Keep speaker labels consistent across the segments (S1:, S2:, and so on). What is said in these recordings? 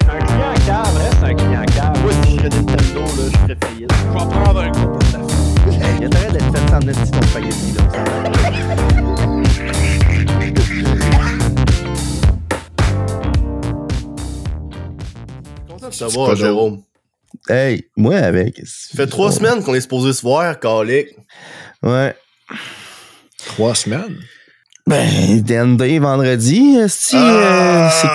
S1: Un client cave reste un client cave.
S2: Moi, si je serais Nintendo, là, je ferais faillite.
S1: Je vais prendre un coup pour ta fille.
S2: Il y a intérêt d'être fait sans esti ton spaghetti, là. Content de te voir, Jérôme.
S3: Hey, moi avec.
S2: Ça fait 3 semaines qu'on est supposé se voir, calique.
S3: Ouais.
S4: 3 semaines?
S3: Ben, DND vendredi, c'est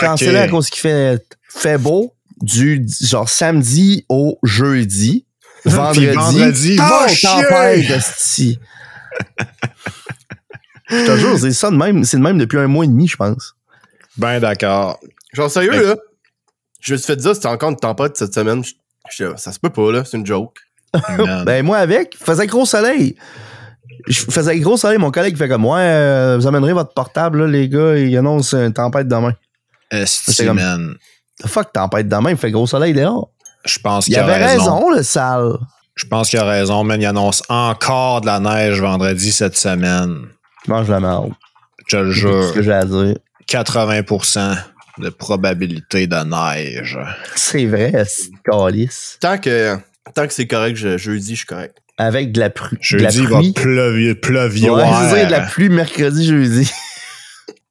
S3: cancellé
S4: ok.
S3: à cause qu'il fait beau du genre samedi au jeudi.
S4: Vendredi, va
S3: tempête,
S4: chier!
S3: esti. Je te jure, c'est ça de même. C'est de même depuis 1 mois et demi, je pense.
S4: Ben d'accord.
S2: Genre, sérieux, là? Je me suis fait dire, c'était encore une tempête cette semaine. Ça se peut pas, là. C'est une joke.
S4: Man.
S3: Ben, moi avec, il faisait gros soleil. Je faisais gros soleil, mon collègue fait comme ouais, vous amènerez votre portable, là, les gars, il annonce une tempête demain.
S4: Esti,
S3: comme-
S4: man.
S3: Fuck, tempête demain, il fait gros soleil dehors.
S4: Je pense
S3: Il
S4: qu'il a
S3: avait
S4: raison.
S3: raison, le sale.
S4: Je pense qu'il a raison, man. Il annonce encore de la neige vendredi cette semaine.
S3: Je mange la merde.
S4: Je le
S3: C'est ce
S4: jure.
S3: que j'ai à dire.
S4: 80% de probabilité de neige.
S3: C'est vrai, c'est calice.
S2: Tant que c'est correct, jeudi, je suis correct.
S3: Avec de la pluie.
S4: Jeudi, il va pleuvoir.
S3: Ouais, c'est ça, de la pluie mercredi, jeudi.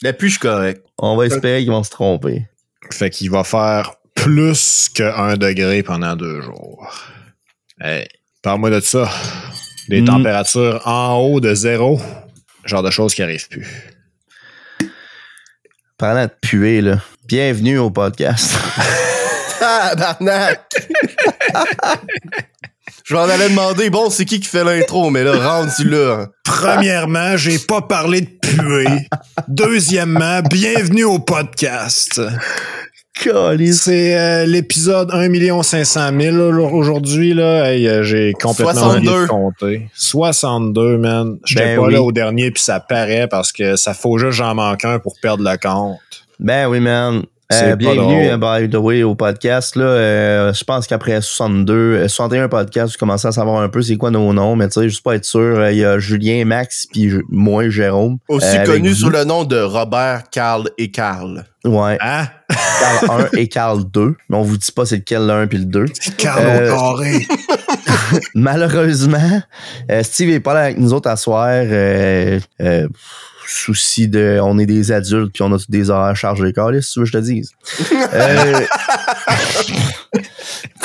S2: La pluie, je suis correct.
S3: On va espérer qu'ils vont se tromper.
S4: Fait qu'il va faire plus que 1 degré pendant 2 jours. Hey, parle-moi de ça. Des températures en haut de 0. Genre de choses qui arrivent plus.
S3: Parlant de puer, là. Bienvenue au podcast.
S2: Tabarnak! Je m'en allais demander, bon, c'est qui fait l'intro, mais là, rendu là.
S4: Premièrement, j'ai pas parlé de puer. Deuxièmement, bienvenue au podcast.
S3: Calice.
S4: C'est l'épisode 1 500 000 aujourd'hui. Là. Hey, j'ai complètement oublié
S2: 62.
S4: de compter. 62, man. J'étais
S3: Ben
S4: pas
S3: oui.
S4: là au dernier, puis ça paraît parce que ça faut juste j'en manque un pour perdre le compte.
S3: Ben oui, man.
S4: C'est pas
S3: Bienvenue,
S4: drôle.
S3: by the way, au podcast. Là, je pense qu'après 61 podcasts, vous commencez à savoir un peu c'est quoi nos noms, mais tu sais, juste pour être sûr, il y a Julien, Max, puis moi, Jérôme.
S2: Aussi
S3: avec
S2: connu
S3: vous.
S2: sous le nom de Robert, Carl et Carl.
S3: Ouais.
S4: Hein?
S3: Carl 1 et Carl 2. Mais on vous dit pas c'est lequel le 1 puis le 2.
S4: Carl au carré.
S3: Malheureusement, Steve est pas là avec nous autres à soir. Souci de... On est des adultes puis on a tous des horaires chargés. Carlis, si tu veux que je te dise.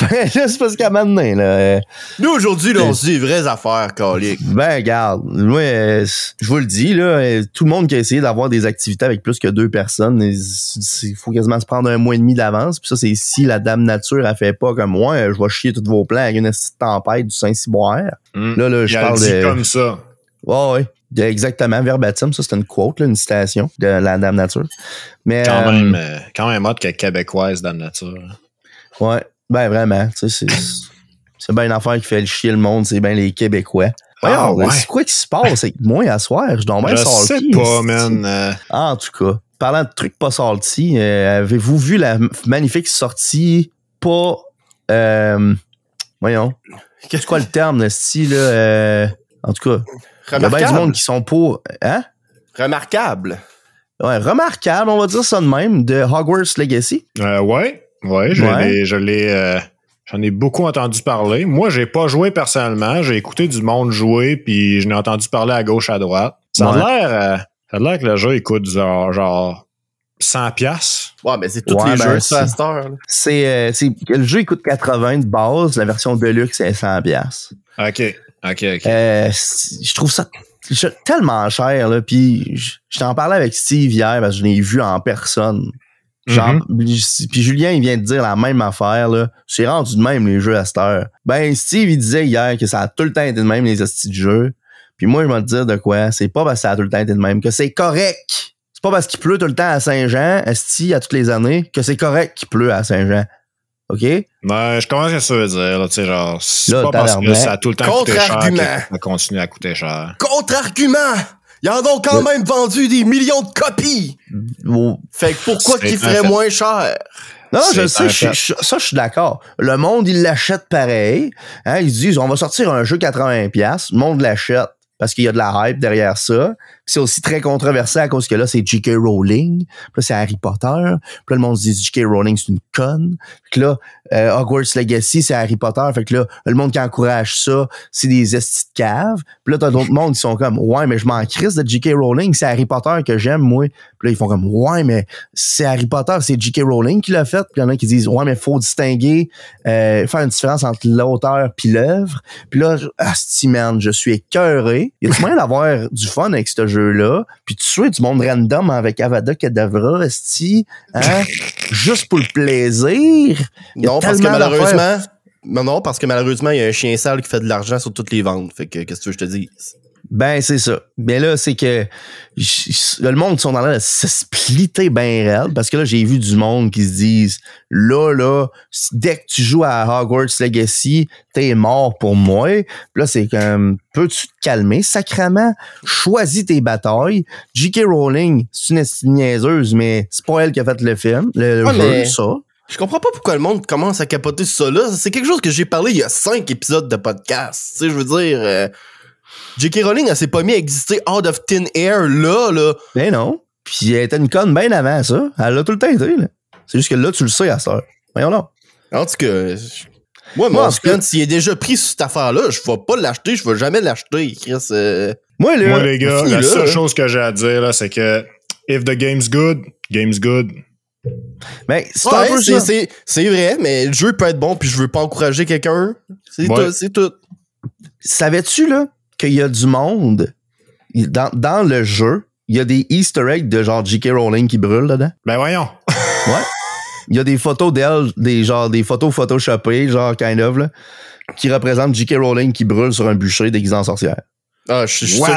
S3: Là, c'est parce qu'à maintenant, là...
S2: Nous, aujourd'hui, là, on se dit les vraies affaires, calique.
S3: Ben, regarde, moi, je vous le dis, là, tout le monde qui a essayé d'avoir des activités avec plus que 2 personnes, il faut quasiment se prendre 1 mois et demi d'avance. Puis ça, c'est si la dame nature a fait pas comme moi, je vais chier tous vos plans avec une petite tempête du Saint-Cyboire. Là, je
S4: Il a
S3: parle
S4: dit
S3: de...
S4: comme ça.
S3: Ouais. Exactement, verbatim. Ça, c'était une quote, là, une citation de la dame nature. Mais,
S4: Quand même hot que québécoise dans la nature.
S3: ouais. Ben, vraiment. Tu sais, c'est bien une affaire qui fait chier le monde, c'est bien les Québécois.
S4: Ah,
S3: Voyons,
S4: ouais.
S3: C'est quoi qui se passe avec moi à soir? Je dois bien
S4: Je
S3: salty.
S4: sais pas, man.
S3: En tout cas, parlant de trucs pas salty, avez-vous vu la magnifique sortie pas... voyons. C'est quoi le terme, le style, là? En tout cas, il y a bien du monde
S2: Remarquable.
S3: qui sont pour... Hein?
S2: Remarquable.
S3: Ouais, remarquable, on va dire ça de même, de Hogwarts Legacy.
S4: Ouais, j'en ai beaucoup entendu parler. Moi, j'ai pas joué personnellement. J'ai écouté du monde jouer, puis je n'ai entendu parler à gauche, à droite. Ça a l'air que le jeu, il coûte genre 100$.
S2: Ouais, mais c'est tous
S3: Ouais,
S2: les
S3: ben,
S2: jeux ça, à cette heure. Là.
S3: Le jeu, il coûte 80 de base. La version Deluxe, c'est 100$.
S4: OK.
S3: Je trouve ça tellement cher, là. Puis je t'en parlais avec Steve hier, parce que je l'ai vu en personne. Genre, puis Julien, il vient de dire la même affaire, là. C'est rendu de même, les jeux à cette heure. Ben, Steve, il disait hier que ça a tout le temps été de même, les hosties de jeux. Puis moi, je vais te dire de quoi. C'est pas parce que ça a tout le temps été de même que c'est correct. C'est pas parce qu'il pleut tout le temps à Saint-Jean, esti, à toutes les années, que c'est correct qu'il pleut à Saint-Jean. OK?
S4: Ben, je commence à ce que ça veut dire, là, tu sais, genre, c'est
S3: Là,
S4: pas parce que
S3: tabarnak.
S4: ça a tout le temps coûté cher
S2: Contre-argument.
S4: que ça continue à coûter cher.
S2: Contre-argument! Ils en ont quand même vendu des millions de copies!
S3: Bon.
S2: Fait que pourquoi
S4: C'est
S2: qu'ils
S4: un
S2: feraient
S4: fait.
S2: moins cher?
S3: Non, je
S4: C'est
S3: sais,
S4: un
S3: ça, je suis d'accord. Le monde, il l'achète pareil. Hein, ils disent, on va sortir un jeu 80$. Le monde l'achète. parce qu'il y a de la hype derrière ça. Puis c'est aussi très controversé à cause que là, c'est J.K. Rowling. Puis là, c'est Harry Potter. Puis là, le monde se dit J.K. Rowling, c'est une conne. Puis là, Hogwarts Legacy, c'est Harry Potter. Fait que là, le monde qui encourage ça, c'est des estis de caves. Puis là, t'as d'autres mondes qui sont comme, ouais, mais je m'en crisse de J.K. Rowling. C'est Harry Potter que j'aime, moi. Puis là, ils font comme, ouais, mais c'est Harry Potter, c'est J.K. Rowling qui l'a fait. Puis il y en a qui disent, ouais, mais faut distinguer, faire une différence entre l'auteur puis l'œuvre. Puis là, asti, man, je suis écœuré. Y a-tu moyen d'avoir du fun avec ce jeu-là? Puis tu tuer du monde random avec Avada Kedavra, esti, hein? Juste pour le plaisir?
S2: Non, parce que malheureusement... Non, parce que malheureusement, il y a un chien sale qui fait de l'argent sur toutes les ventes. Fait que, qu'est-ce que tu veux que je te dise?
S3: Ben, c'est ça. Ben là, c'est que le monde qui sont dans là, se splitter ben réel. Parce que là, j'ai vu du monde qui se disent, là, dès que tu joues à Hogwarts Legacy, t'es mort pour moi. Puis là, c'est comme, peux-tu te calmer, sacrément? Choisis tes batailles. J.K. Rowling, c'est une niaiseuse, mais c'est pas elle qui a fait le film, le jeu, ça.
S2: Je comprends pas pourquoi le monde commence à capoter sur ça là. C'est quelque chose que j'ai parlé il y a 5 épisodes de podcast. Tu sais, je veux dire... J.K. Rowling, elle s'est pas mis à exister out of thin air, là.
S3: Ben non. Puis elle était une conne bien avant ça. Elle l'a tout le temps été, là. C'est juste que là, tu le sais à cette heure. Voyons là.
S2: En tout cas, moi, mon spin, s'il est déjà pris sur cette affaire-là, je vais pas l'acheter, je vais jamais l'acheter, Chris.
S3: Moi,
S4: les gars, la seule chose que j'ai à dire, là, c'est que if the game's good, game's good.
S3: Ben,
S2: c'est vrai, mais le jeu peut être bon, puis je veux pas encourager quelqu'un. C'est tout.
S3: Savais-tu, là, qu'il y a du monde dans le jeu, il y a des Easter eggs de genre J.K. Rowling qui brûlent dedans?
S4: Ben voyons.
S3: Ouais. Il y a des photos d'elle, des photos photoshopées, genre kind of, là, qui représentent J.K. Rowling qui brûle sur un bûcher déguisé en sorcière.
S2: Ah, je suis sûr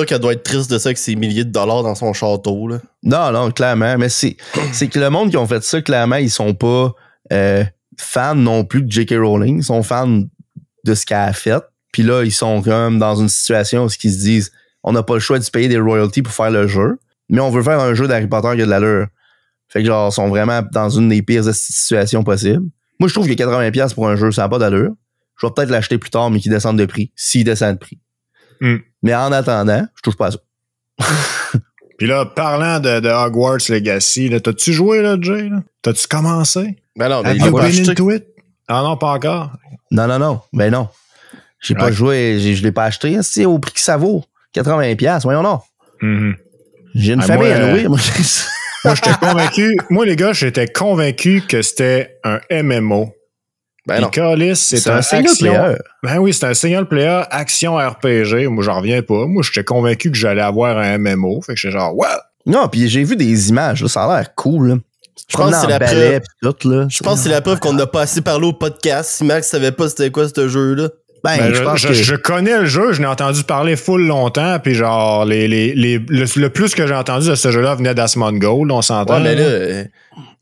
S2: qu'elle doit être triste de ça avec ses milliers de dollars dans son château, là.
S3: Non, clairement. Mais c'est que le monde qui ont fait ça, clairement, ils sont pas fans non plus de J.K. Rowling. Ils sont fans de ce qu'elle a fait. Puis là, ils sont comme dans une situation où ils se disent, on n'a pas le choix de se payer des royalties pour faire le jeu, mais on veut faire un jeu d'Harry Potter qui a de l'allure. Fait que genre, ils sont vraiment dans une des pires situations possibles. Moi, je trouve que 80$ pour un jeu, ça n'a pas d'allure. Je vais peut-être l'acheter plus tard, mais qu'il descende de prix, s'il descend de prix. Mais en attendant, je touche pas à ça.
S4: Puis là, parlant de Hogwarts Legacy, là, t'as-tu joué, là, Jay? Là? T'as-tu commencé?
S2: Ben non, mais
S4: il a acheté. Into it? Ah non, pas encore.
S3: Non. Ben non. J'ai pas joué, je l'ai pas acheté. C'est au prix que ça vaut. 80$, voyons non. J'ai une famille à nourrir. Moi,
S4: j'étais convaincu. Moi, les gars, j'étais convaincu que c'était un MMO.
S3: Ben non.
S4: Callis, c'est un single player. Ben oui, c'est un single player action RPG. Moi, j'en reviens pas. Moi, j'étais convaincu que j'allais avoir un MMO. Fait que j'étais genre, what?
S3: Non, puis j'ai vu des images, là, ça a l'air cool, là.
S2: Je pense que c'est la preuve. Je pense que c'est la preuve qu'on n'a pas assez parlé au podcast. Si Max savait pas c'était quoi ce jeu-là.
S4: Je connais le jeu, je n'ai entendu parler full longtemps, puis genre le plus que j'ai entendu de ce jeu-là venait d'Asmongold, on s'entend.
S2: Ouais, mais là,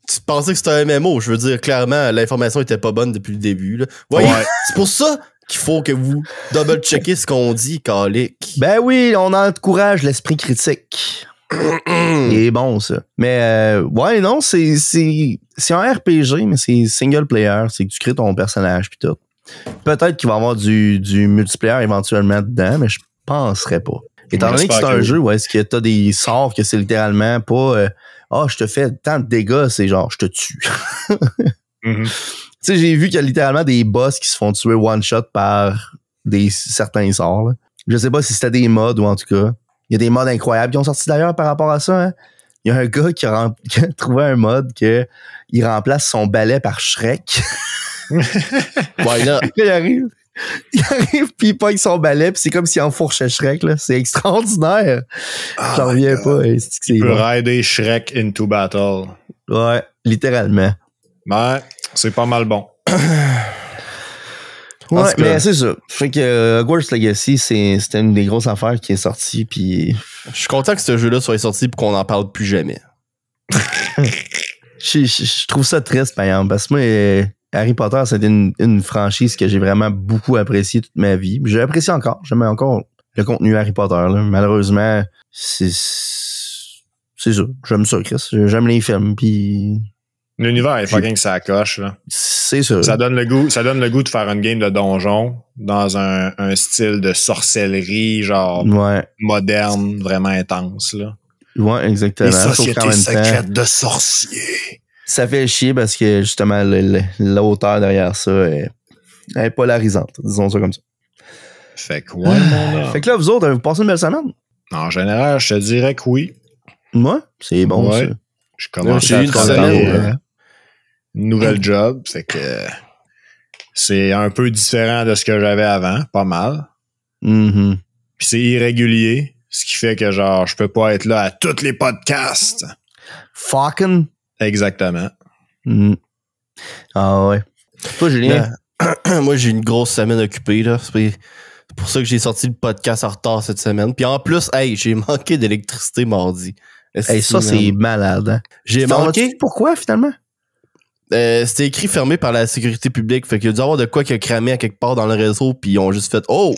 S2: tu pensais que c'était un MMO, je veux dire, clairement, l'information était pas bonne depuis le début. Là. Voyez, c'est pour ça qu'il faut que vous double-checkez ce qu'on dit, calique.
S3: Ben oui, on encourage l'esprit critique. C'est bon, ça. Mais, ouais, non, c'est un RPG, mais c'est single player, c'est que tu crées ton personnage pis tout. Peut-être qu'il va y avoir du multiplayer éventuellement dedans, mais je penserais pas. Étant donné que c'est un jeu où est-ce que t'as des sorts que c'est littéralement pas je te fais tant de dégâts, c'est genre je te tue. Tu sais, j'ai vu qu'il y a littéralement des boss qui se font tuer one shot par certains sorts. Là. Je sais pas si c'était des mods ou en tout cas. Il y a des mods incroyables qui ont sorti d'ailleurs par rapport à ça. Hein. Il y a un gars qui a trouvé un mod que il remplace son balai par Shrek.
S2: Ouais, là.
S3: Il arrive pis il pogne son balai pis c'est comme s'il enfourchait Shrek, là. C'est extraordinaire. J'en reviens pas.
S4: Il peut rider Shrek into battle.
S3: Ouais, littéralement.
S4: Ouais, c'est pas mal bon.
S3: Ouais, mais c'est ça. Fait que Hogwarts Legacy, c'était une des grosses affaires qui est sortie pis...
S2: Je suis content que ce jeu-là soit sorti pour qu'on en parle plus jamais.
S3: Je trouve ça triste, par exemple, parce que moi... Harry Potter, c'était une franchise que j'ai vraiment beaucoup appréciée toute ma vie. Je l'apprécie encore. J'aime encore le contenu Harry Potter. Là. Malheureusement, c'est ça. J'aime ça, Chris. J'aime les films. Puis
S4: l'univers est fucking ça coche. Là.
S3: C'est C'est sûr.
S4: Ça donne le goût de faire une game de donjon dans un style de sorcellerie, genre moderne, vraiment intense, là.
S3: Ouais, exactement.
S2: Les sociétés secrètes de sorciers.
S3: Ça fait chier parce que, justement, l'auteur derrière ça est polarisante, disons ça comme ça.
S4: Fait que, ouais, mon
S3: Fait que là, vous autres, vous passez une belle semaine?
S4: En général, je te dirais que oui.
S3: Moi, c'est bon, ça.
S4: Je commence à travailler une nouvelle job, fait que c'est un peu différent de ce que j'avais avant, pas mal.
S3: Mm-hmm.
S4: Puis c'est irrégulier, ce qui fait que genre je peux pas être là à tous les podcasts.
S3: Fucking.
S4: Exactement.
S3: Mm. Ah ouais. Toi, Julien?
S2: Moi, j'ai une grosse semaine occupée, là. C'est pour ça que j'ai sorti le podcast en retard cette semaine. Puis en plus, hey, j'ai manqué d'électricité mardi.
S3: Hey, ça, c'est malade, hein?
S2: J'ai manqué.
S3: Pourquoi, finalement?
S2: C'était écrit fermé par la sécurité publique. Fait qu'il y a dû avoir de quoi qui a cramé à quelque part dans le réseau. Puis ils ont juste fait oh!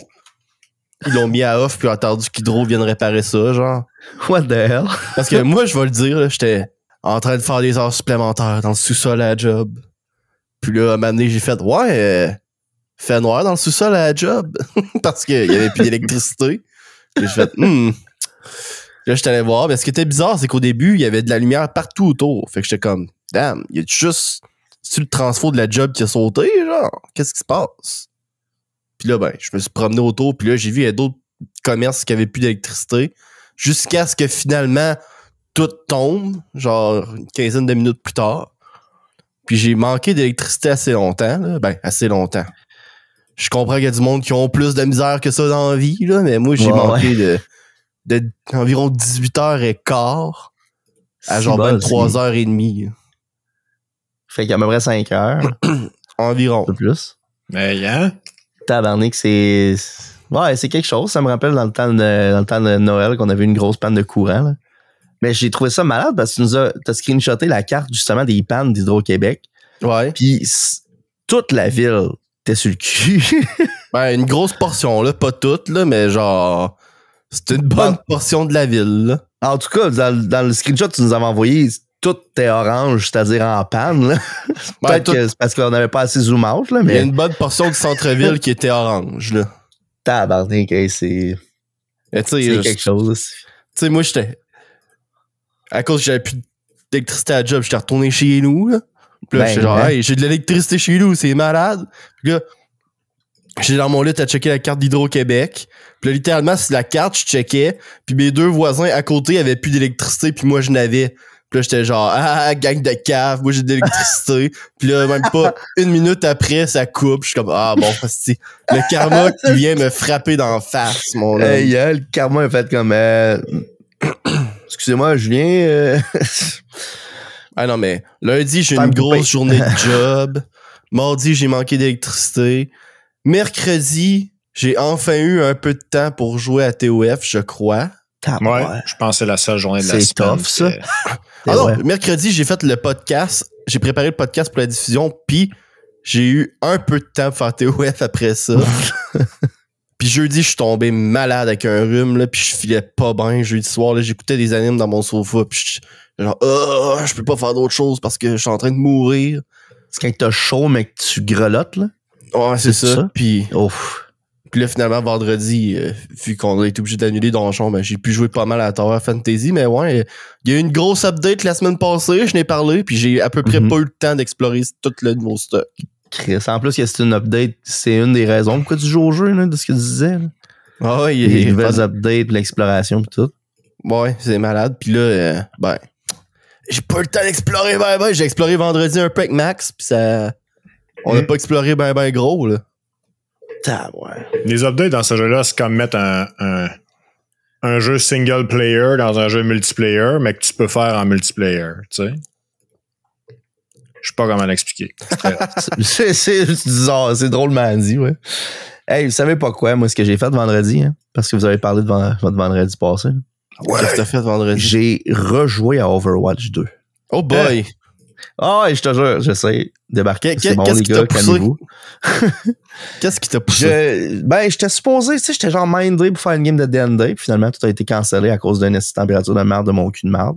S2: Ils l'ont mis à off. Puis ont attendu qu'Hydro vienne réparer ça, genre.
S3: What the hell?
S2: Parce que moi, je vais le dire, là, j'étais en train de faire des heures supplémentaires dans le sous-sol à la job. Puis là, à un moment donné, j'ai fait fait noir dans le sous-sol à la job. Parce qu'il y avait plus d'électricité. Puis j'ai fait Là, j'étais allé voir. Mais ce qui était bizarre, c'est qu'au début, il y avait de la lumière partout autour. Fait que j'étais comme, damn, il y a juste. C'est-tu le transfo de la job qui a sauté, genre? Qu'est-ce qui se passe? Puis là, je me suis promené autour. Puis là, j'ai vu, il y a d'autres commerces qui avaient plus d'électricité. Jusqu'à ce que finalement, tout tombe, genre une quinzaine de minutes plus tard. Puis j'ai manqué d'électricité assez longtemps, là. Assez longtemps. Je comprends qu'il y a du monde qui ont plus de misère que ça dans la vie, là, mais moi, j'ai manqué de environ 18h15 à genre 23h30.
S3: Fait qu'il y a à peu près 5 heures.
S2: Environ.
S3: Un peu plus.
S4: Mais, hein?
S3: Tabarnak, c'est... Ouais, c'est quelque chose. Ça me rappelle dans le temps de Noël qu'on avait une grosse panne de courant, là. Mais j'ai trouvé ça malade parce que t'as screenshoté la carte, justement, des pannes d'Hydro-Québec.
S2: Ouais.
S3: Puis toute la ville était sur le cul.
S2: Une grosse portion, là. Pas toute, là, mais genre... C'est une bonne portion de la ville, là.
S3: En tout cas, dans le screenshot que tu nous avais envoyé, tout est orange, c'est-à-dire en panne, là. Peut-être que c'est parce qu'on n'avait pas assez zoom out, là, mais...
S2: Il y a une bonne portion du centre-ville qui était orange, là.
S3: Tabarnak, c'est quelque chose. Tu
S2: sais, moi, j'étais... À cause que j'avais plus d'électricité à la job, j'étais retourné chez nous, là. Puis là, j'étais genre, hey, j'ai de l'électricité chez nous, c'est malade. Puis là, j'étais dans mon lit à checker la carte d'Hydro-Québec. Puis là, littéralement, c'est la carte, je checkais. Puis mes deux voisins à côté avaient plus d'électricité, puis moi, je n'avais. Puis là, j'étais genre, gang de cave, moi, j'ai de l'électricité. Puis là, même pas une minute après, ça coupe. Je suis comme, bon, c'est le karma qui vient me frapper d'en face, mon homme.
S3: Hey, le karma est fait comme, excusez-moi, Julien.
S2: Ah non, mais lundi, j'ai une grosse journée de job. Mardi, j'ai manqué d'électricité. Mercredi, j'ai enfin eu un peu de temps pour jouer à TOF, je crois.
S4: Ouais, je pense que c'est la seule journée de la semaine.
S3: C'est tough, ça.
S2: Alors, mercredi, j'ai fait le podcast. J'ai préparé le podcast pour la diffusion, puis j'ai eu un peu de temps pour faire TOF après ça. Puis jeudi, je suis tombé malade avec un rhume, là, puis je filais pas bien. Jeudi soir, là, j'écoutais des animes dans mon sofa, puis genre, je peux pas faire d'autre chose parce que je suis en train de mourir.
S3: C'est quand t'as chaud, mais que tu grelottes, là?
S2: Ouais, c'est ça. Puis là, finalement, vendredi, vu qu'on a été obligé d'annuler Donjon, j'ai pu jouer pas mal à Tower Fantasy, mais ouais, il y a eu une grosse update la semaine passée, je n'ai parlé, puis j'ai à peu près pas eu le temps d'explorer tout le nouveau stock.
S3: Chris, en plus que c'est une update, c'est une des raisons pourquoi tu joues au jeu, là, de ce que tu disais. Là.
S2: Ah ouais,
S3: il y a des nouvelles updates, l'exploration pis tout.
S2: Ouais, c'est malade. Puis là, j'ai pas eu le temps d'explorer j'ai exploré vendredi un peu avec Max, pis ça... On n'a pas exploré ben gros, là.
S3: Ouais.
S4: Les updates dans ce jeu-là, c'est comme mettre un jeu single player dans un jeu multiplayer, mais que tu peux faire en multiplayer, tu sais. Je sais pas comment l'expliquer.
S3: C'est drôlement dit, ouais. Hey, vous savez pas quoi, moi, ce que j'ai fait vendredi, hein, parce que vous avez parlé de votre vendredi passé.
S2: Ouais. Qu'est-ce que t'as fait vendredi?
S3: J'ai rejoué à Overwatch 2.
S2: Oh boy!
S3: Je te jure, j'essaie de débarquer. C'est bon,
S2: les
S3: gars, calmez-vous.
S2: Qu'est-ce qui t'a poussé?
S3: J'étais supposé, tu sais, j'étais genre mindé pour faire une game de D&D, puis finalement, tout a été cancellé à cause d'une température de merde de mon cul de merde.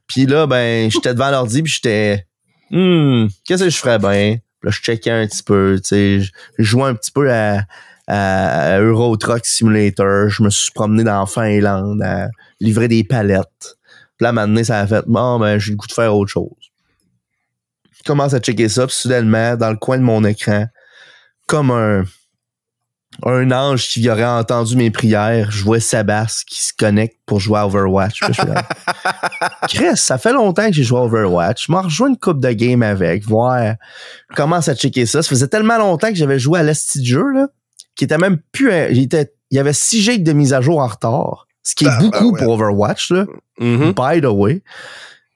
S3: Puis là, j'étais devant l'ordi, puis j'étais qu'est-ce que je ferais bien? Là, je checkais un petit peu, tu sais, je jouais un petit peu à Euro Truck Simulator. Je me suis promené dans Finlande à livrer des palettes. Puis là, maintenant, ça a fait, bon, ben, j'ai le goût de faire autre chose. Je commence à checker ça, puis soudainement, dans le coin de mon écran, comme un ange qui aurait entendu mes prières, je vois Sébastien qui se connecte pour jouer à Overwatch. Puis je suis là, Chris, ça fait longtemps que j'ai joué à Overwatch. Je m'en rejoins une coupe de game avec, voir. Je commence à checker ça. Ça faisait tellement longtemps que j'avais joué à l'esti de jeu, là, qui était même plus... il y avait 6 gigs de mise à jour en retard, ce qui est beaucoup pour Overwatch, là. By the way.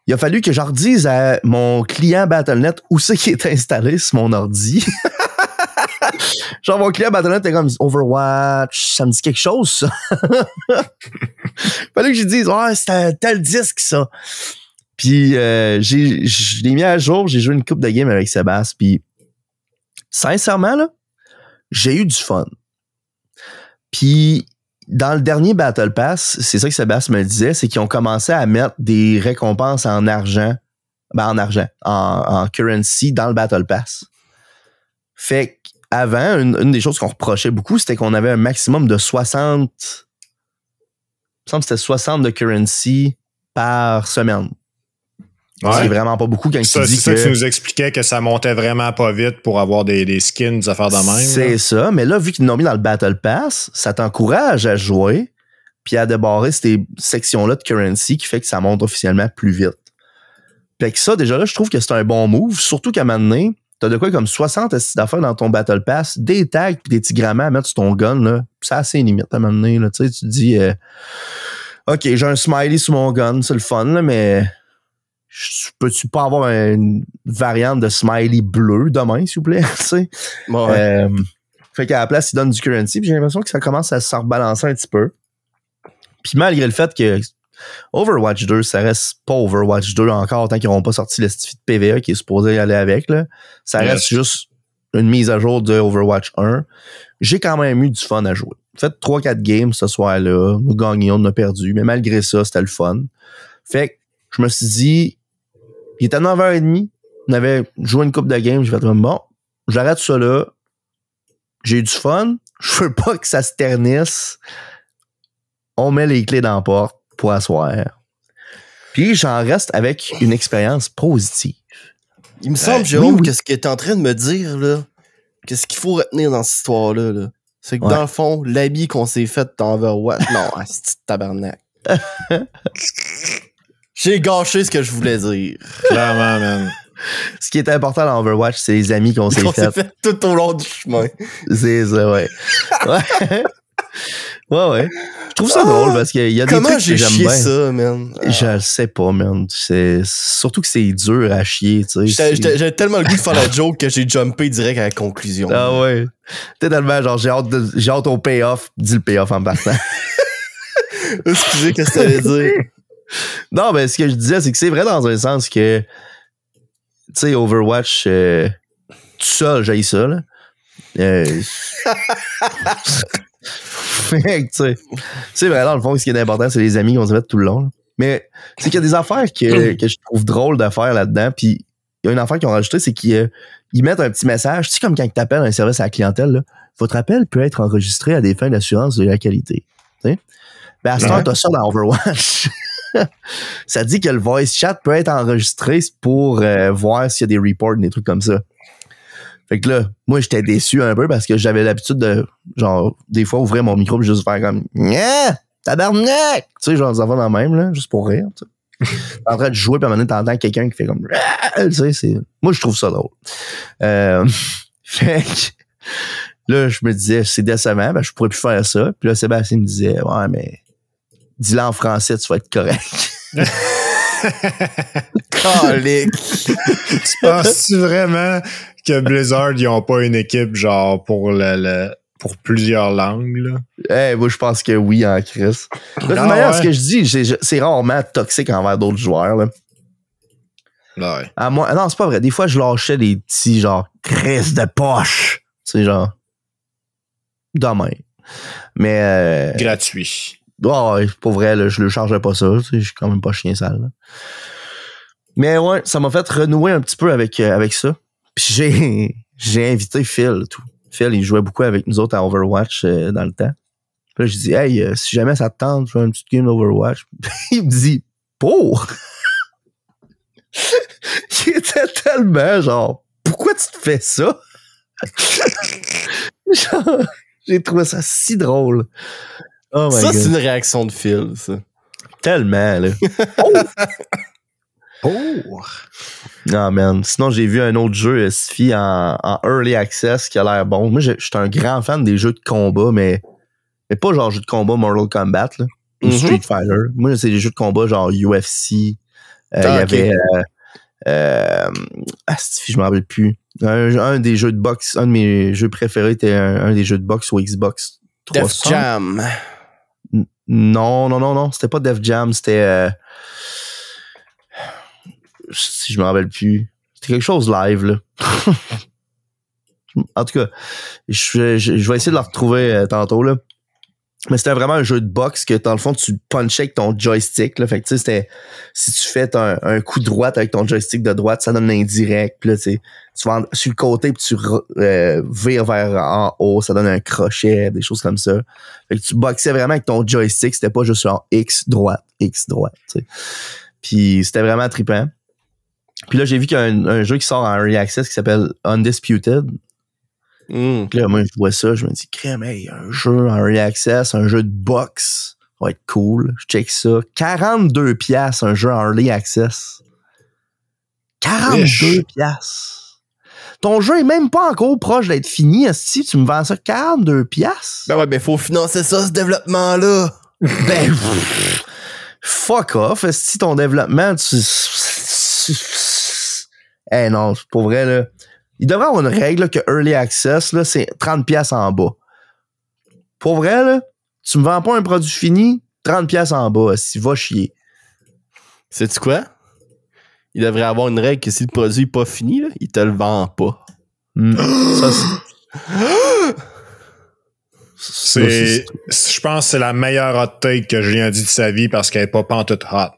S3: Il a fallu que je redise à mon client Battle.net où c'est qui est installé sur mon ordi. Genre, mon client Battle.net était comme Overwatch, ça me dit quelque chose, ça. Fallait que je dise, ouais, c'était tel disque, ça. Puis, je l'ai mis à jour, j'ai joué une couple de games avec Sébastien, puis, sincèrement, là, j'ai eu du fun. Puis, dans le dernier Battle Pass, c'est ça que Sébastien me disait, c'est qu'ils ont commencé à mettre des récompenses en argent, en currency dans le Battle Pass. Fait qu'avant, une des choses qu'on reprochait beaucoup, c'était qu'on avait un maximum de 60... Il me semble que c'était 60 de currency par semaine.
S4: Ouais.
S3: C'est vraiment pas beaucoup quand
S4: ça,
S3: tu dis
S4: que... ça, tu nous expliquais que ça montait vraiment pas vite pour avoir des skins, des affaires de même.
S3: C'est ça, mais là, vu qu'ils l'ont mis dans le Battle Pass, ça t'encourage à jouer puis à débarrer ces sections-là de currency qui fait que ça monte officiellement plus vite. Fait que ça, déjà là, je trouve que c'est un bon move, surtout qu'à un moment donné, t'as de quoi comme 60 d'affaires dans ton Battle Pass, des tags pis des petits grammaires à mettre sur ton gun, là. C'est assez limite à un moment donné, là. Tu sais, tu te dis, OK, j'ai un smiley sur mon gun, c'est le fun, là, mais peux-tu pas avoir une variante de smiley bleu demain, s'il vous plaît, tu sais?
S2: Ouais.
S3: Fait qu'à la place, il donne du currency, pis j'ai l'impression que ça commence à se rebalancer un petit peu. Puis malgré le fait que Overwatch 2, ça reste pas Overwatch 2 encore tant qu'ils n'auront pas sorti le stifi de PVE qui est supposé aller avec, là. Ça reste juste une mise à jour de Overwatch 1. J'ai quand même eu du fun à jouer. Fait 3-4 games ce soir-là. Nous gagnions, on a perdu. Mais malgré ça, c'était le fun. Fait que je me suis dit, il était 9h30. On avait joué une couple de games. J'ai fait bon, j'arrête ça là. J'ai eu du fun. Je veux pas que ça se ternisse. On met les clés dans la porte pour asseoir. Puis j'en reste avec une expérience positive.
S2: Il me semble, Jérôme, que ce que t'es en train de me dire, là, qu'est-ce qu'il faut retenir dans cette histoire-là, là, c'est que dans le fond, l'habit qu'on s'est fait dans Overwatch, non, c'est tabarnak. J'ai gâché ce que je voulais dire.
S4: Clairement, man.
S3: Ce qui est important dans Overwatch, c'est les amis qu'on s'est fait
S2: tout au long du chemin.
S3: C'est ça, ouais. Ouais. Je trouve ça drôle parce qu'il y a des trucs que j'aime bien. Comment j'ai chié
S2: ça, man?
S3: Je le sais pas, man. C'est surtout que c'est dur à chier, tu sais.
S2: J'avais tellement le goût de faire la joke que j'ai jumpé direct à la conclusion.
S3: Ah ouais. T'es tellement genre, j'ai hâte au payoff. Dis le payoff en partant.
S2: Excusez, qu'est-ce que t'allais dire?
S3: Non, mais ce que je disais, c'est que c'est vrai dans un sens que, tu sais, Overwatch, tout seul, j'ai ça, là. C'est vrai, dans le fond, ce qui est important, c'est les amis qu'on se met tout le long. Là. Mais c'est qu'il y a des affaires que je trouve drôles de faire là-dedans. Puis il y a une affaire qu'ils ont rajouté, c'est qu'ils mettent un petit message. Tu sais, comme quand tu appelles un service à la clientèle, là, votre appel peut être enregistré à des fins d'assurance de la qualité. Tu sais? Ben, à ce temps, t'as ça dans Overwatch. Ça dit que le voice chat peut être enregistré pour voir s'il y a des reports, des trucs comme ça. Fait que là, moi, j'étais déçu un peu parce que j'avais l'habitude de, genre, des fois, ouvrir mon micro et juste faire comme, yeah, tabarnak! Tu sais, genre, des affaires dans le même, là, juste pour rire, tu sais. En train de jouer, puis à un moment donné, t'entends quelqu'un qui fait comme, tu sais, c'est, moi, je trouve ça drôle. Fait que, là, je me disais, c'est décevant, ben, je pourrais plus faire ça. Puis là, Sébastien me disait, ouais, mais, dis-le en français, tu vas être correct.
S2: Calique.
S4: Tu penses-tu vraiment que Blizzard, ils ont pas une équipe genre pour pour plusieurs langues, là?
S3: Moi, je pense que oui, en Chris. De toute manière, ce que je dis, c'est rarement toxique envers d'autres joueurs, là.
S4: Ouais.
S3: À moi, non, c'est pas vrai. Des fois, je lâchais des petits, genre, Chris de poche. Tu sais, genre, demain. Mais,
S4: gratuit.
S3: Ouais, pour vrai, là, je le chargeais pas ça. Tu sais, je suis quand même pas chien sale, là. Mais ouais, ça m'a fait renouer un petit peu avec ça. Puis j'ai invité Phil, tout. Phil, il jouait beaucoup avec nous autres à Overwatch dans le temps. Puis là, j'ai dit, hey, si jamais ça te tente, je fais une petite game d'Overwatch. Il me dit, pour! Il était tellement genre, pourquoi tu te fais ça? Genre, j'ai trouvé ça si drôle. Oh my
S2: ça,
S3: God.
S2: c'est une réaction de Phil, ça.
S3: Tellement, là.
S4: Oh!
S3: Non, man. Sinon, j'ai vu un autre jeu, Stifi, en Early Access qui a l'air bon. Moi, je suis un grand fan des jeux de combat, mais pas genre jeux de combat Mortal Kombat, là, ou Street Fighter. Moi, c'est des jeux de combat genre UFC. Il y avait... Stifi, je m'en rappelle plus. Un des jeux de boxe, un de mes jeux préférés était un des jeux de boxe au Xbox 360.
S2: Def Jam.
S3: Non. C'était pas Def Jam, c'était... si je me rappelle plus. C'était quelque chose live, là. En tout cas, je vais essayer de le retrouver tantôt, là. Mais c'était vraiment un jeu de boxe que, dans le fond, tu punchais avec ton joystick, là. Fait que, tu sais, c'était... Si tu fais un coup de droite avec ton joystick de droite, ça donne l'indirect. Puis là, tu vas sur le côté, puis tu vires vers en haut, ça donne un crochet, des choses comme ça. Fait que tu boxais vraiment avec ton joystick. C'était pas juste genre X droite, tu sais. Puis c'était vraiment trippant. Puis là, j'ai vu qu'il y a un jeu qui sort en Early Access qui s'appelle Undisputed. Puis là, moi, je vois ça, je me dis, crème, hey, un jeu en Early Access, un jeu de boxe, ça va être cool. Je check ça. 42$ un jeu en Early Access. 42$. Ton jeu est même pas encore proche d'être fini. Si tu me vends ça 42$?
S2: Ben ouais, ben faut financer ça, ce développement-là.
S3: Ben, fuck off. Si ton développement, non, pour vrai, là. Il devrait avoir une règle là, que Early Access, là, c'est 30$ en bas. Pour vrai, là, tu me vends pas un produit fini, 30$ en bas, si va chier.
S2: Sais-tu quoi? Il devrait avoir une règle que si le produit n'est pas fini, là, il te le vend pas.
S3: Ça,
S4: je pense que c'est la meilleure hot take que Julien a dit de sa vie parce qu'elle est pas pantoute hot.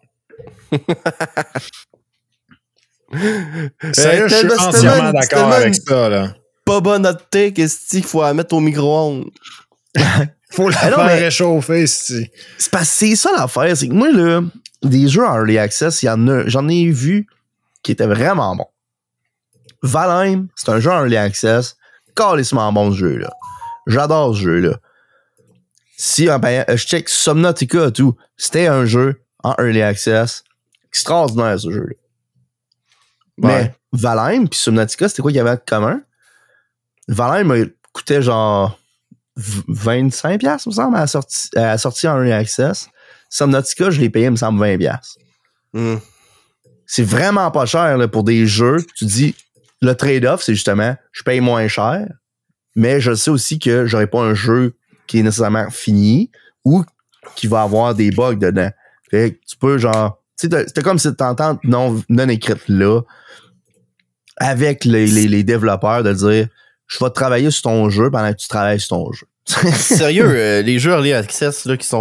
S4: Sérieux, je suis entièrement d'accord avec ça, là.
S2: Pas bonne hot take, est-ce qu'il faut la mettre au micro-ondes?
S4: Faut la faire réchauffer, c'est
S3: parce que c'est ça l'affaire, c'est que moi, là, des jeux en Early Access, j'en ai vu qui étaient vraiment bons. Valheim, c'est un jeu en Early Access, calissement bon ce jeu-là. J'adore ce jeu-là. Si, je check Subnautica et tout, c'était un jeu en Early Access extraordinaire, ce jeu-là.
S2: Ouais.
S3: Mais Valheim puis Subnautica, c'était quoi qu'il y avait de commun? Valheim coûtait genre 25$, il me semble, à la sortie en Early Access. Subnautica, je l'ai payé, il me semble, 20$. C'est vraiment pas cher là, pour des jeux. Tu dis, le trade-off, c'est justement, je paye moins cher, mais je sais aussi que j'aurai pas un jeu qui est nécessairement fini ou qui va avoir des bugs dedans. Fait que tu peux genre... Tu sais, c'était comme cette entente non écrite là, avec les développeurs, de dire, je vais travailler sur ton jeu pendant que tu travailles sur ton jeu.
S2: Sérieux, les jeux Early Access là, qui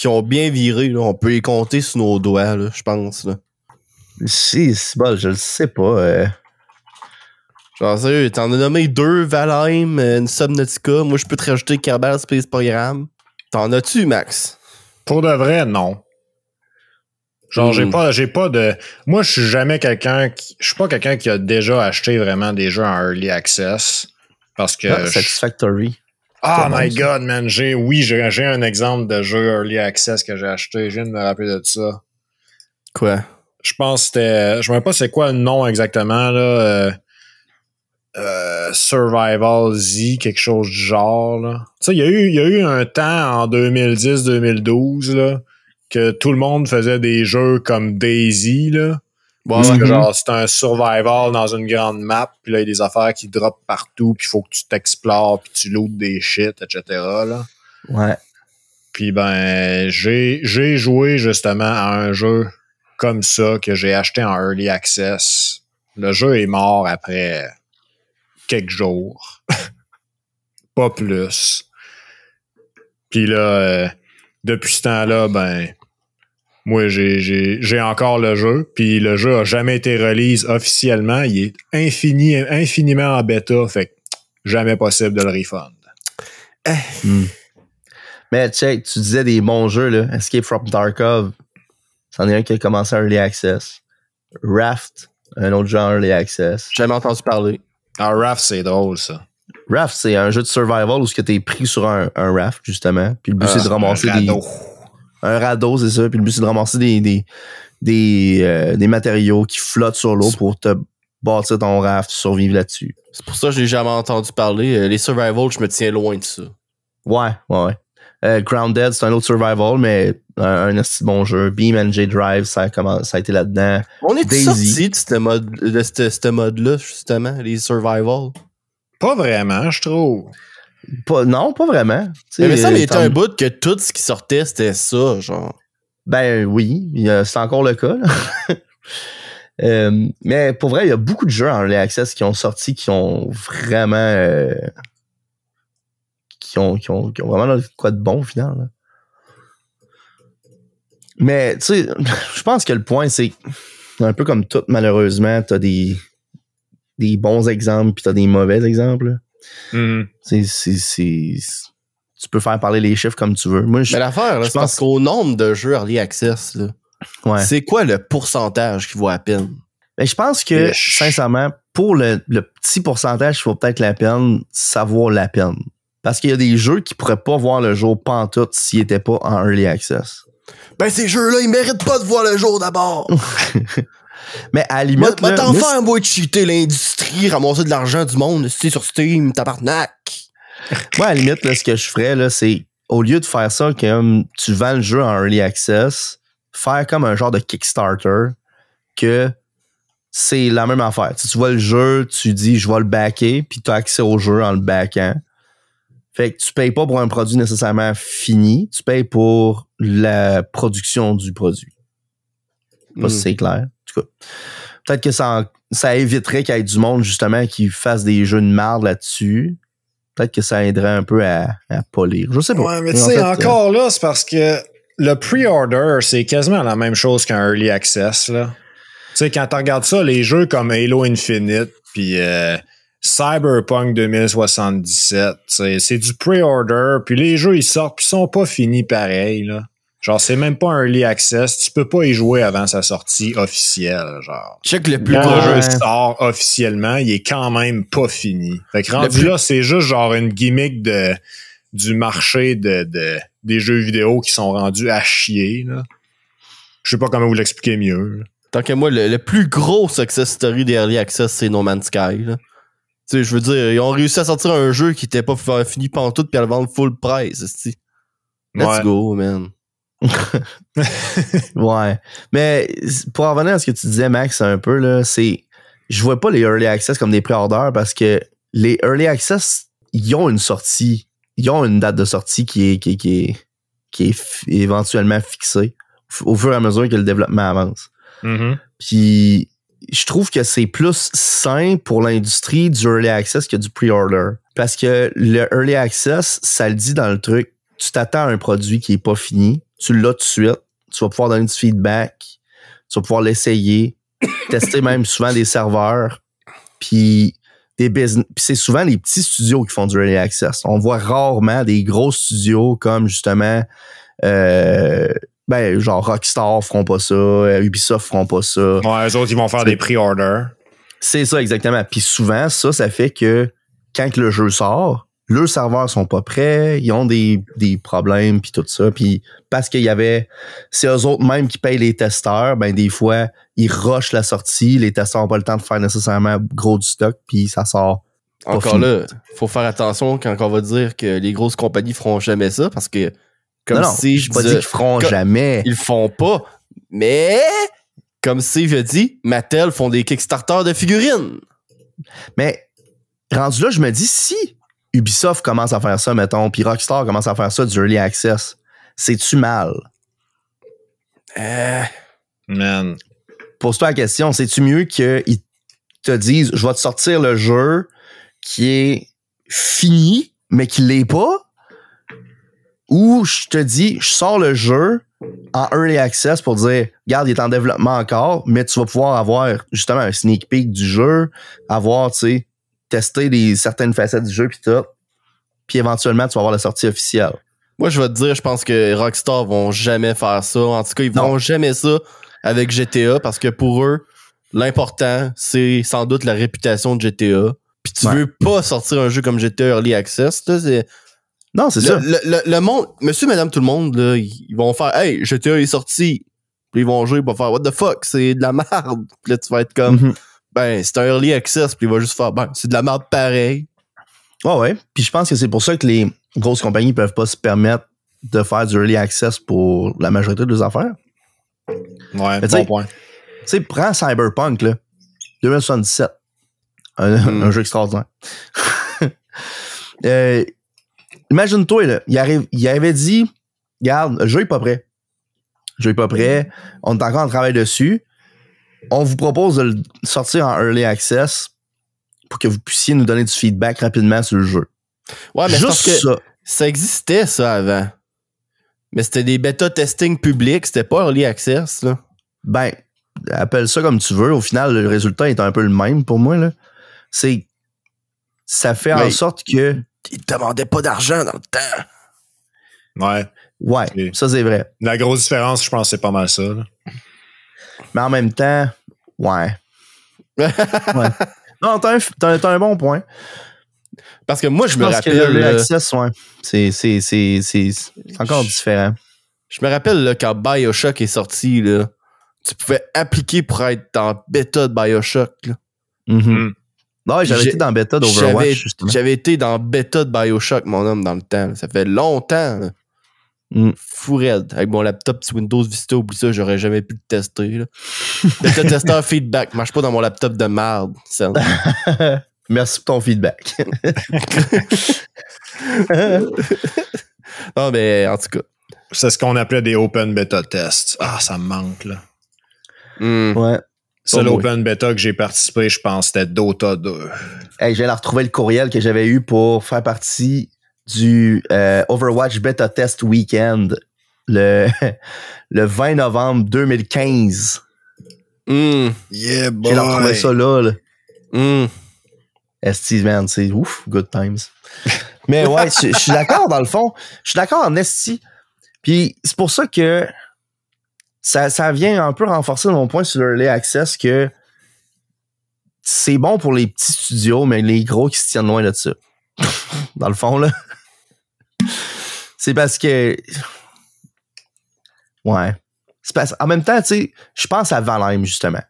S2: ont bien viré, là, on peut les compter sur nos doigts, là, je pense. Là.
S3: C'est bon, je le sais pas.
S2: Genre, sérieux, t'en as nommé 2, Valheim, une Subnautica. Moi, je peux te rajouter Kerbal Space Program. T'en as-tu, Max?
S4: Pour de vrai, non. Genre, j'ai pas de... Moi, je suis jamais quelqu'un je suis pas quelqu'un qui a déjà acheté vraiment des jeux en Early Access. Parce que...
S3: Satisfactory.
S4: Oh my god, man. J'ai un exemple de jeu Early Access que j'ai acheté. Je viens de me rappeler de ça.
S2: Quoi?
S4: Je pense que c'était... Je me rappelle pas c'est quoi le nom exactement, là. Survival Z, quelque chose du genre, là. Tu sais, il y a eu un temps en 2010-2012, là, que tout le monde faisait des jeux comme Daisy, là. Parce que genre, c'est un survival dans une grande map, puis là, il y a des affaires qui drop partout, puis il faut que tu t'explores, puis tu lootes des shit, etc., là.
S3: Ouais.
S4: Puis ben, j'ai joué justement à un jeu comme ça que j'ai acheté en Early Access. Le jeu est mort après quelques jours. Pas plus. Puis là, depuis ce temps-là, ben, Moi, j'ai encore le jeu, puis le jeu a jamais été release officiellement. Il est infiniment en bêta, fait que jamais possible de le refund.
S3: Mais check, tu disais des bons jeux, là. Escape from Tarkov, c'en est un qui a commencé en Early Access. Raft, un autre jeu en Early Access.
S2: J'ai jamais entendu parler.
S4: Ah, Raft, c'est drôle, ça.
S3: Raft, c'est un jeu de survival où t'es pris sur un raft, justement. Puis le but, c'est de ramasser un radeau, c'est ça. Puis le but, c'est de ramasser des matériaux qui flottent sur l'eau pour te bâtir ton raft, survivre là-dessus.
S2: C'est pour ça que j'ai jamais entendu parler. Les survival, je me tiens loin de ça.
S3: Ouais. Grounded, c'est un autre survival, mais un assez bon jeu. BeamNG Drive, ça a été là-dedans.
S2: On est sorti de ce mode-là, justement, les survival.
S4: Pas vraiment, je trouve.
S3: Non, pas vraiment.
S2: Mais ça m'était un bout que tout ce qui sortait, c'était ça, genre.
S3: Ben oui, c'est encore le cas. Mais pour vrai, il y a beaucoup de jeux en Early Access qui ont sorti, qui ont vraiment... qui ont vraiment quoi de bon au final. Là. Mais tu sais, je pense que le point, c'est un peu comme tout, malheureusement, t'as des bons exemples puis t'as des mauvais exemples. Tu peux faire parler les chiffres comme tu veux. Moi,
S2: mais l'affaire, là, c'est parce qu'au nombre de jeux Early Access, là, c'est quoi le pourcentage qui vaut à peine?
S3: Mais je pense que, sincèrement, pour le petit pourcentage qui vaut peut-être la peine, ça vaut la peine. Parce qu'il y a des jeux qui pourraient pas voir le jour pantoute s'ils étaient pas en Early Access.
S2: Ben, ces jeux-là, ils méritent pas de voir le jour d'abord.
S3: Mais à la limite...
S2: Va t'en faire un bout de cheater l'industrie, ramasser de l'argent du monde, sur Steam, tabarnak.
S3: Moi, à la limite, là, ce que je ferais, là, c'est, au lieu de faire ça, comme tu vends le jeu en Early Access, faire comme un genre de Kickstarter, que c'est la même affaire. Tu vois le jeu, tu dis, je vais le backer, puis tu as accès au jeu en le backant. Fait que tu payes pas pour un produit nécessairement fini, tu payes pour la production du produit. Je sais pas si c'est clair. En tout cas, peut-être que ça éviterait qu'il y ait du monde, justement, qui fasse des jeux de marde là-dessus. Peut-être que ça aiderait un peu à polir. Je sais pas.
S4: Ouais, mais tu sais, encore là, c'est parce que le pre-order, c'est quasiment la même chose qu'un Early Access, là. Tu sais, quand tu regardes ça, les jeux comme Halo Infinite, puis Cyberpunk 2077, c'est du pre-order, puis les jeux, ils sortent, puis ils sont pas finis pareil, là. Genre, c'est même pas un Early Access, tu peux pas y jouer avant sa sortie officielle, genre.
S2: Check le plus
S4: quand le jeu sort officiellement, il est quand même pas fini. Fait que rendu là, c'est juste genre une gimmick du marché des jeux vidéo qui sont rendus à chier, là. Je sais pas comment vous l'expliquer mieux, là.
S2: Tant que moi, le plus gros success story des Early Access, c'est No Man's Sky, là. Tu sais, je veux dire, ils ont réussi à sortir un jeu qui était pas fini pantoute puis à le vendre full price, c'ti. Let's go, man.
S3: Ouais. Mais pour en revenir à ce que tu disais, Max, un peu, là, c'est. Je vois pas les Early Access comme des pré-orders parce que les Early Access, ils ont une sortie. Ils ont une date de sortie qui est éventuellement fixée au fur et à mesure que le développement avance.
S4: Mm-hmm.
S3: Puis je trouve que c'est plus sain pour l'industrie du Early Access que du pre-order. Parce que le Early Access, ça le dit dans le truc, tu t'attends à un produit qui est pas fini, tu l'as tout de suite, tu vas pouvoir donner du feedback, tu vas pouvoir l'essayer, tester même souvent des serveurs, puis c'est souvent les petits studios qui font du Early Access. On voit rarement des gros studios comme justement genre Rockstar feront pas ça, Ubisoft feront pas ça.
S4: Ouais, eux autres, ils vont faire des pre-orders.
S3: C'est ça, exactement. Puis souvent, ça fait que quand le jeu sort, leurs serveurs sont pas prêts, ils ont des problèmes, puis tout ça. Puis parce c'est eux autres même qui payent les testeurs, ben des fois, ils rushent la sortie, les testeurs n'ont pas le temps de faire nécessairement gros du stock, puis ça sort.
S2: Encore là, faut faire attention quand on va dire que les grosses compagnies feront jamais ça, parce que comme
S3: non,
S2: si
S3: je pas dit qu'ils feront jamais.
S2: Ils le font pas. Mais, comme Steve a dit, Mattel font des Kickstarter de figurines.
S3: Mais, rendu là, je me dis, si Ubisoft commence à faire ça, mettons, puis Rockstar commence à faire ça du Early Access, c'est-tu mal?
S4: Man.
S3: Pose-toi la question, c'est-tu mieux qu'ils te disent, je vais te sortir le jeu qui est fini, mais qui l'est pas? Ou je te dis, je sors le jeu, en early access pour dire, regarde, il est en développement encore, mais tu vas pouvoir avoir justement un sneak peek du jeu, avoir, tu sais, tester certaines facettes du jeu pis tout. Puis éventuellement, tu vas avoir la sortie officielle.
S2: Moi, je vais te dire, je pense que Rockstar vont jamais faire ça. En tout cas, ils feront jamais ça avec GTA parce que pour eux, l'important, c'est sans doute la réputation de GTA. Puis tu veux pas sortir un jeu comme GTA Early Access, là, c'est...
S3: Non, c'est ça.
S2: Le monde, monsieur, madame, tout le monde, là, ils vont faire, hey, GTA est sorti. Puis ils vont jouer, ils vont faire, what the fuck, c'est de la merde. Puis là, tu vas être comme, ben, c'est un Early Access. Puis il va juste faire, ben, c'est de la merde pareil.
S3: Ouais. Puis je pense que c'est pour ça que les grosses compagnies peuvent pas se permettre de faire du early access pour la majorité de leurs affaires.
S4: Ouais, bon point.
S3: Tu sais, prends Cyberpunk, là. 2077. Un jeu extraordinaire. Imagine-toi, là. Il avait dit, regarde, le jeu est pas prêt. Le jeu est pas prêt. On est encore en travail dessus. On vous propose de le sortir en early access pour que vous puissiez nous donner du feedback rapidement sur le jeu.
S2: Ouais, mais
S3: juste
S2: parce que ça existait, ça, avant. Mais c'était des bêta testing publics, c'était pas early access, là.
S3: Ben, appelle ça comme tu veux. Au final, le résultat est un peu le même pour moi, là. Ça fait en sorte que...
S2: Ils te demandaient pas d'argent dans le temps.
S4: Ouais.
S3: Ouais, ça c'est vrai.
S4: La grosse différence, je pense, c'est pas mal ça, là.
S3: Mais en même temps, ouais. Non, t'as un bon point.
S2: Parce que moi, je me rappelle...
S3: Que le access, ouais, c'est encore différent.
S2: Je me rappelle, là, quand BioShock est sorti, là, tu pouvais appliquer pour être en bêta de BioShock, là.
S3: Ouais, j'avais été dans bêta d'Overwatch, justement.
S2: J'avais été dans bêta de BioShock, mon homme, dans le temps. Là. Ça fait longtemps, là. Fou raide. Avec mon laptop petit Windows Vista, oublie ça, j'aurais jamais pu le tester. Là. Bêta testeur feedback, marche pas dans mon laptop de merde.
S3: Merci pour ton feedback.
S2: Non, mais en tout cas.
S4: C'est ce qu'on appelait des open beta tests. Ah, ça me manque, là.
S3: Ouais.
S4: Seul open beta que j'ai participé, je pense, c'était Dota 2.
S3: Hey, je viens de retrouver le courriel que j'avais eu pour faire partie du Overwatch Beta Test Weekend le 20 novembre 2015.
S4: Yeah, boy.
S3: J'ai retrouvé ça là. Esti, man, c'est ouf, good times. Mais ouais, je suis d'accord dans le fond. Je suis d'accord en esti. Puis c'est pour ça que ça vient un peu renforcer mon point sur l'early access que c'est bon pour les petits studios, mais les gros qui se tiennent loin de ça. Dans le fond, là. C'est parce que... Ouais. C'est parce... En même temps, tu sais, je pense à Valheim, justement.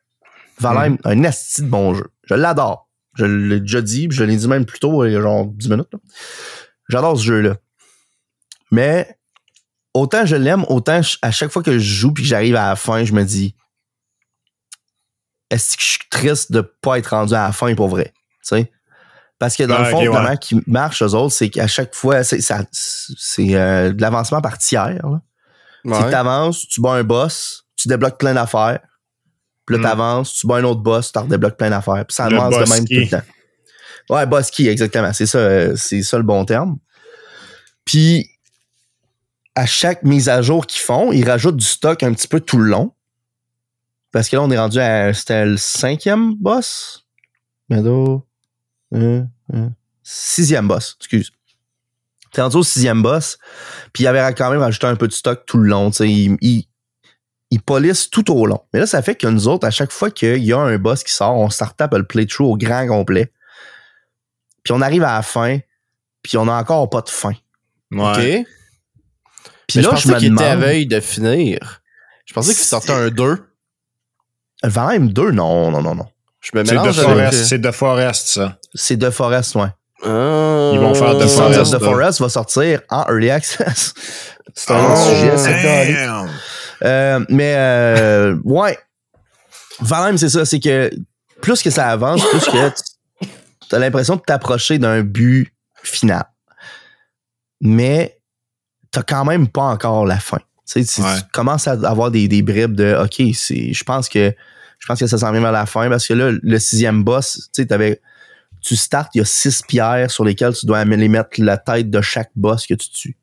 S3: Valheim, un esti de bon jeu. Je l'adore. Je l'ai déjà dit, je l'ai dit même plus tôt, il y a genre 10 minutes. Là. J'adore ce jeu-là. Mais autant je l'aime, autant à chaque fois que je joue puis que j'arrive à la fin, je me dis est-ce que je suis triste de pas être rendu à la fin pour vrai? Tu sais? Parce que dans le fond, comment qui marche eux autres, c'est qu'à chaque fois, c'est de l'avancement par tiers. Ouais. Tu t'avances, tu bats un boss, tu débloques plein d'affaires. Puis là, t'avances, tu bats un autre boss, tu redébloques plein d'affaires. Puis ça avance de même tout le temps. Ouais, boss key, exactement. C'est ça le bon terme. Puis, à chaque mise à jour qu'ils font, ils rajoutent du stock un petit peu tout le long. Parce que là, on est rendu c'était le 5e boss? Bientôt. 6e boss, excuse. T'es rendu au 6e boss. Puis, il avait quand même rajouté un peu de stock tout le long. Tu sais, ils polissent tout au long. Mais là, ça fait que nous autres, à chaque fois qu'il y a un boss qui sort, on se retape le playthrough au grand complet. Puis on arrive à la fin, puis on n'a encore pas de fin.
S2: Ouais. OK.
S3: Puis là,
S2: je pensais qu'il était à veille de finir. Je pensais qu'il sortait un 2.
S3: Valheim 2, non.
S2: Je me mélange
S4: c'est The Forest, ça.
S3: C'est The Forest, ouais.
S4: Ils vont faire The Forest.
S3: The Forest va sortir en Early Access. C'est un autre sujet, c'est ouais. Valheim, c'est ça. C'est que plus que ça avance, plus que t'as l'impression de t'approcher d'un but final. Mais t'as quand même pas encore la fin. Tu commences à avoir des bribes de OK, je pense que ça s'en vient vers la fin parce que là, le 6e boss, tu startes, il y a 6 pierres sur lesquelles tu dois aller mettre la tête de chaque boss que tu tues.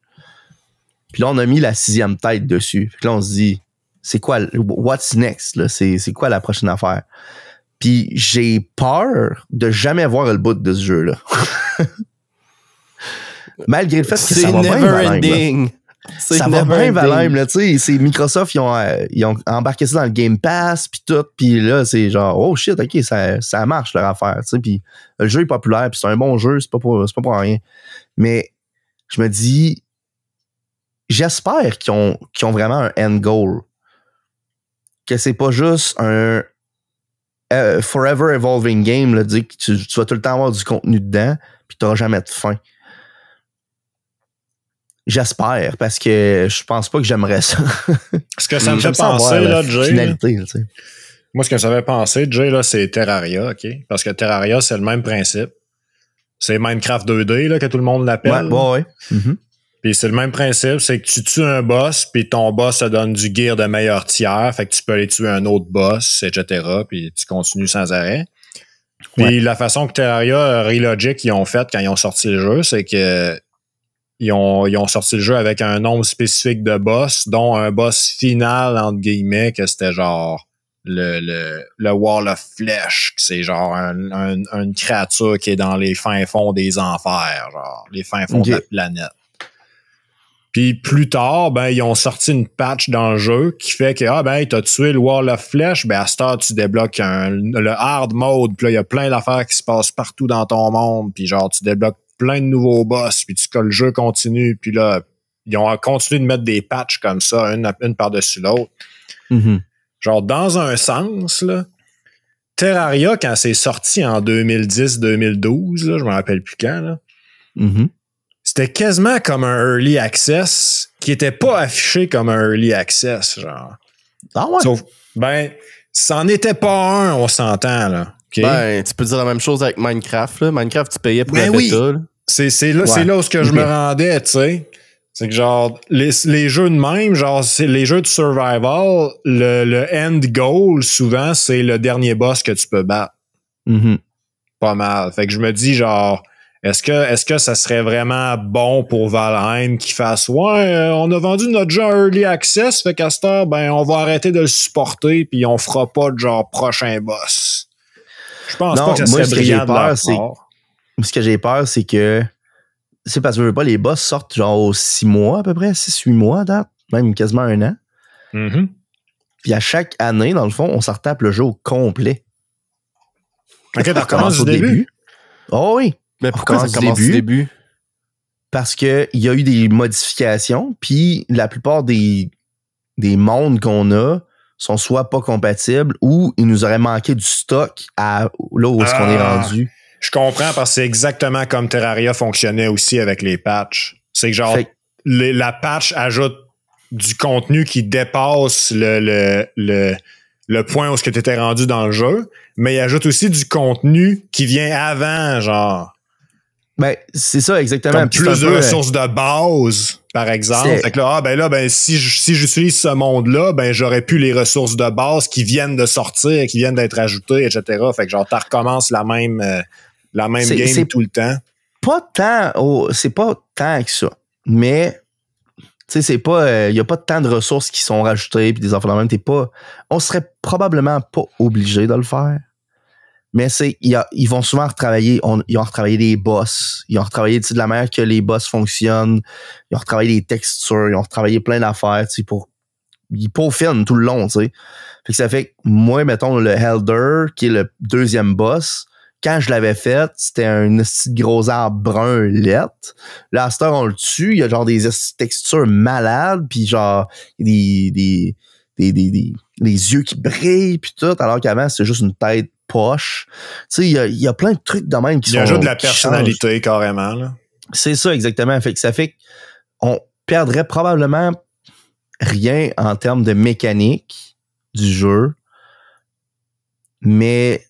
S3: Puis là, on a mis la 6e tête dessus. Puis là, on se dit, c'est quoi, what's next, là? C'est quoi la prochaine affaire? Puis j'ai peur de jamais voir le bout de ce jeu-là. Malgré le fait que ça va bien Valheim. Ça va bien Valheim, là, tu sais. C'est Microsoft, ils ont embarqué ça dans le Game Pass, puis tout. Puis là, c'est genre, oh shit, ok, ça marche leur affaire, tu sais. Puis le jeu est populaire, puis c'est un bon jeu, c'est pas pour rien. Mais je me dis, j'espère qu'ils ont vraiment un end goal. Que c'est pas juste un forever evolving game, là, dire que tu vas tout le temps avoir du contenu dedans, puis t'auras jamais de fin. J'espère, parce que je pense pas que j'aimerais ça.
S4: Ce que ça me fait penser, là, Jay.
S3: Finalité,
S4: moi, ce que ça me fait penser, Jay, là, c'est Terraria, OK? Parce que Terraria, c'est le même principe. C'est Minecraft 2D, là, que tout le monde l'appelle.
S3: Ouais. Mm-hmm.
S4: Puis c'est le même principe, c'est que tu tues un boss, puis ton boss te donne du gear de meilleur tiers, fait que tu peux aller tuer un autre boss, etc., puis tu continues sans arrêt. Puis la façon que Terraria, Relogic, ils ont fait quand ils ont sorti le jeu, c'est que ils ont sorti le jeu avec un nombre spécifique de boss, dont un boss final, entre guillemets, que c'était genre le Wall of Flesh, que c'est genre une créature qui est dans les fins fonds des enfers, genre les fins fonds de la planète. Puis plus tard, ben ils ont sorti une patch dans le jeu qui fait que t'as tué le Wall of Flesh, ben à ce temps tu débloques le hard mode, puis là il y a plein d'affaires qui se passent partout dans ton monde, puis genre tu débloques plein de nouveaux boss, puis le jeu continue, puis là ils ont continué de mettre des patchs comme ça, une par-dessus l'autre.
S3: Mm-hmm.
S4: Genre dans un sens là, Terraria quand c'est sorti en 2010-2012, là, je me rappelle plus quand là.
S3: Mm-hmm.
S4: C'était quasiment comme un early access qui était pas affiché comme un early access, genre.
S3: Ah ouais?
S4: Sauf, c'en était pas un, on s'entend, là. Okay?
S2: Ben, tu peux dire la même chose avec Minecraft, là. Minecraft, tu payais pour la bêta, là.
S4: C'est là où je me rendais, tu sais. C'est que, genre, les jeux de même, genre, c'est les jeux de survival, le end goal, souvent, c'est le dernier boss que tu peux battre.
S3: Mm-hmm.
S4: Pas mal. Fait que je me dis, genre, est-ce que ça serait vraiment bon pour Valheim qui fasse on a vendu notre jeu en early access, fait qu'à cette heure, on va arrêter de le supporter puis on fera pas de genre prochain boss. Je pense pas que ça serait brillant de leur part.
S3: Ce que j'ai peur, c'est que c'est parce que je veux pas, les boss sortent genre aux 6 mois à peu près, 6-8 mois à date, même quasiment 1 an.
S4: Mm-hmm.
S3: Puis à chaque année, dans le fond, on se retape le jeu au complet.
S4: Ok, tu recommences au début?
S3: Oh oui.
S2: Mais pourquoi ça commence au début?
S3: Parce que il y a eu des modifications, puis la plupart des mondes qu'on a sont soit pas compatibles ou il nous aurait manqué du stock là où est-ce qu'on est rendu.
S4: Je comprends parce que c'est exactement comme Terraria fonctionnait aussi avec les patchs. C'est que genre la patch ajoute du contenu qui dépasse le point où tu étais rendu dans le jeu, mais il ajoute aussi du contenu qui vient avant, genre.
S3: Ben, c'est ça, exactement.
S4: Comme plus de ressources de base, par exemple. Fait que là, si j'utilise ce monde-là, j'aurais plus les ressources de base qui viennent de sortir, qui viennent d'être ajoutées, etc. Fait que genre, tu recommences la même game tout le temps.
S3: C'est pas tant que ça. Mais, tu sais, c'est pas, y a pas tant de ressources qui sont rajoutées pis des affaires de même. On serait probablement pas obligé de le faire. Mais ils vont souvent retravailler, ils ont retravaillé les boss, ils ont retravaillé de la manière que les boss fonctionnent, ils ont retravaillé les textures, ils ont retravaillé plein d'affaires, ils peaufinent tout le long, tu sais. Fait que ça fait que moi, mettons, le Helder, qui est le deuxième boss, quand je l'avais fait, c'était un petit gros arbre brun lettre. Là, à cette heure, on le tue, il y a genre des textures malades, puis genre des yeux qui brillent, puis tout, alors qu'avant, c'était juste une tête poche. Tu sais, il y a plein de trucs de même qui sont... Il
S4: ajoute de la personnalité, carrément, là.
S3: C'est ça, exactement. Fait que ça fait qu'on perdrait probablement rien en termes de mécanique du jeu, mais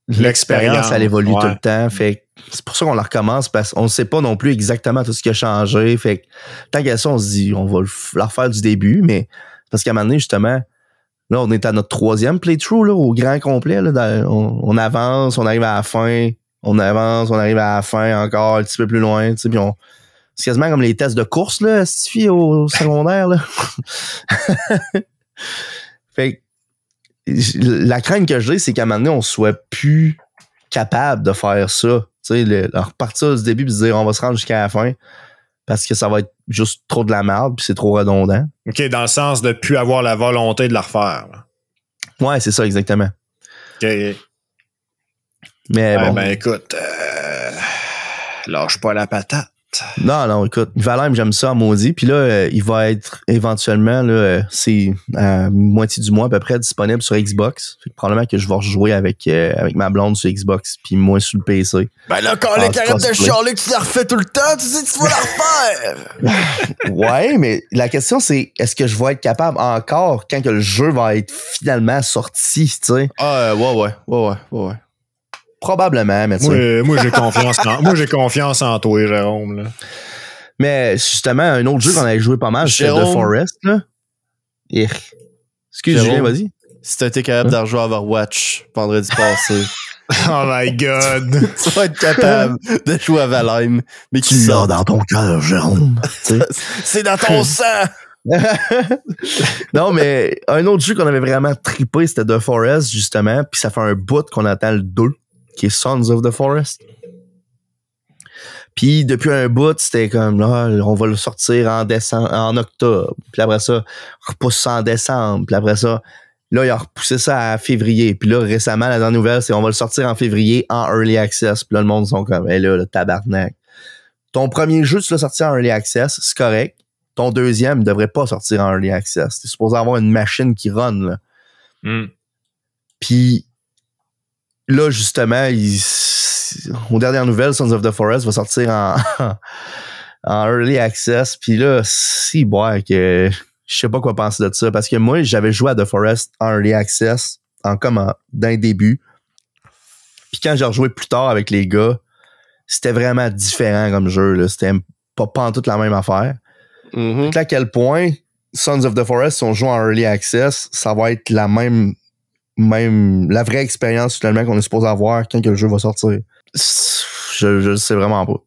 S3: l'expérience, elle évolue tout le temps. Fait que c'est pour ça qu'on la recommence, parce qu'on ne sait pas non plus exactement tout ce qui a changé. Fait que tant qu'à ça, on se dit, on va la refaire du début, mais parce qu'à un moment donné, justement, là, on est à notre 3e playthrough, là, au grand complet. Là, on avance, on arrive à la fin. On avance, on arrive à la fin encore un petit peu plus loin. Tu sais, puis C'est quasiment comme les tests de course, là, si tu fies au secondaire, là. Fait que, la crainte que j'ai, c'est qu'à un moment donné, on soit plus capable de faire ça. Tu sais, repartir du début et se dire, on va se rendre jusqu'à la fin. Parce que ça va être juste trop de la merde puis c'est trop redondant.
S4: OK, dans le sens de plus avoir la volonté de la refaire. Là.
S3: Ouais, c'est ça, exactement.
S4: OK.
S3: Mais bon.
S4: Ben écoute, lâche pas la patate.
S3: Non, écoute, Valheim, j'aime ça en maudit. Puis là, il va être éventuellement, là, c'est à moitié du mois à peu près disponible sur Xbox. Fait que probablement que je vais rejouer avec ma blonde sur Xbox puis moi sur le PC.
S2: Ben là, quand les carrettes de chialer que tu la refais tout le temps, tu dis que tu vas la refaire!
S3: Ouais, mais la question c'est, est-ce que je vais être capable encore quand que le jeu va être finalement sorti, tu sais?
S2: Ah, ouais.
S3: Probablement, mais tu sais.
S4: Moi, j'ai confiance en toi, Jérôme. Là.
S3: Mais justement, un autre jeu qu'on avait joué pas mal, c'est The Forest, là. Excuse, Julien, vas-y.
S2: Si t'as été capable de rejouer à Overwatch vendredi passé.
S4: Oh my God!
S2: Tu vas être capable de jouer à Valheim, mais qui
S3: sort dans ton cœur, Jérôme.
S2: C'est dans ton sang!
S3: Non, mais un autre jeu qu'on avait vraiment trippé, c'était The Forest, justement. Puis ça fait un bout qu'on attend le 2, qui est Sons of the Forest. Puis depuis un bout, c'était comme là, on va le sortir en octobre. Puis après ça, on repousse ça en décembre. Puis après ça, là, il a repoussé ça à février. Puis là, récemment, la dernière nouvelle, c'est on va le sortir en février en Early Access. Puis là, le monde sont comme, là, le tabarnak. Ton premier jeu, tu l'as sorti en Early Access, c'est correct. Ton deuxième ne devrait pas sortir en Early Access. T'es supposé avoir une machine qui run, là. Puis là, justement, aux dernières nouvelles, Sons of the Forest va sortir en Early Access. Puis là, que je sais pas quoi penser de ça. Parce que moi, j'avais joué à The Forest en Early Access d'un début. Puis quand j'ai rejoué plus tard avec les gars, c'était vraiment différent comme jeu, là. C'était pas en toute la même affaire.
S2: Mm-hmm.
S3: Puis à quel point Sons of the Forest, si on joue en Early Access, ça va être la la vraie expérience finalement qu'on est supposé avoir quand que le jeu va sortir. Je le sais vraiment pas.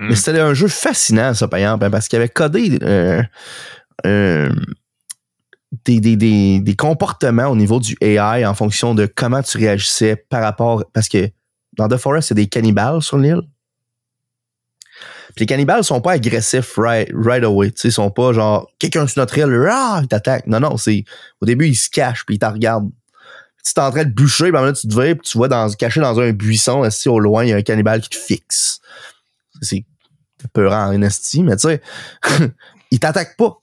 S3: Mais c'était un jeu fascinant, ça, par exemple, parce qu'il avait codé des comportements au niveau du AI en fonction de comment tu réagissais par rapport... Parce que dans The Forest, il y a des cannibales sur l'île. Puis les cannibales sont pas agressifs right away. Ils sont pas genre, quelqu'un sur notre île, il t'attaque. Non, c'est... Au début, ils se cachent puis ils te regardent. Tu t'es en train de bûcher, puis tu te vires, puis tu vois caché dans un buisson, assis au loin, il y a un cannibale qui te fixe. C'est peurant en esti, mais tu sais, il t'attaque pas.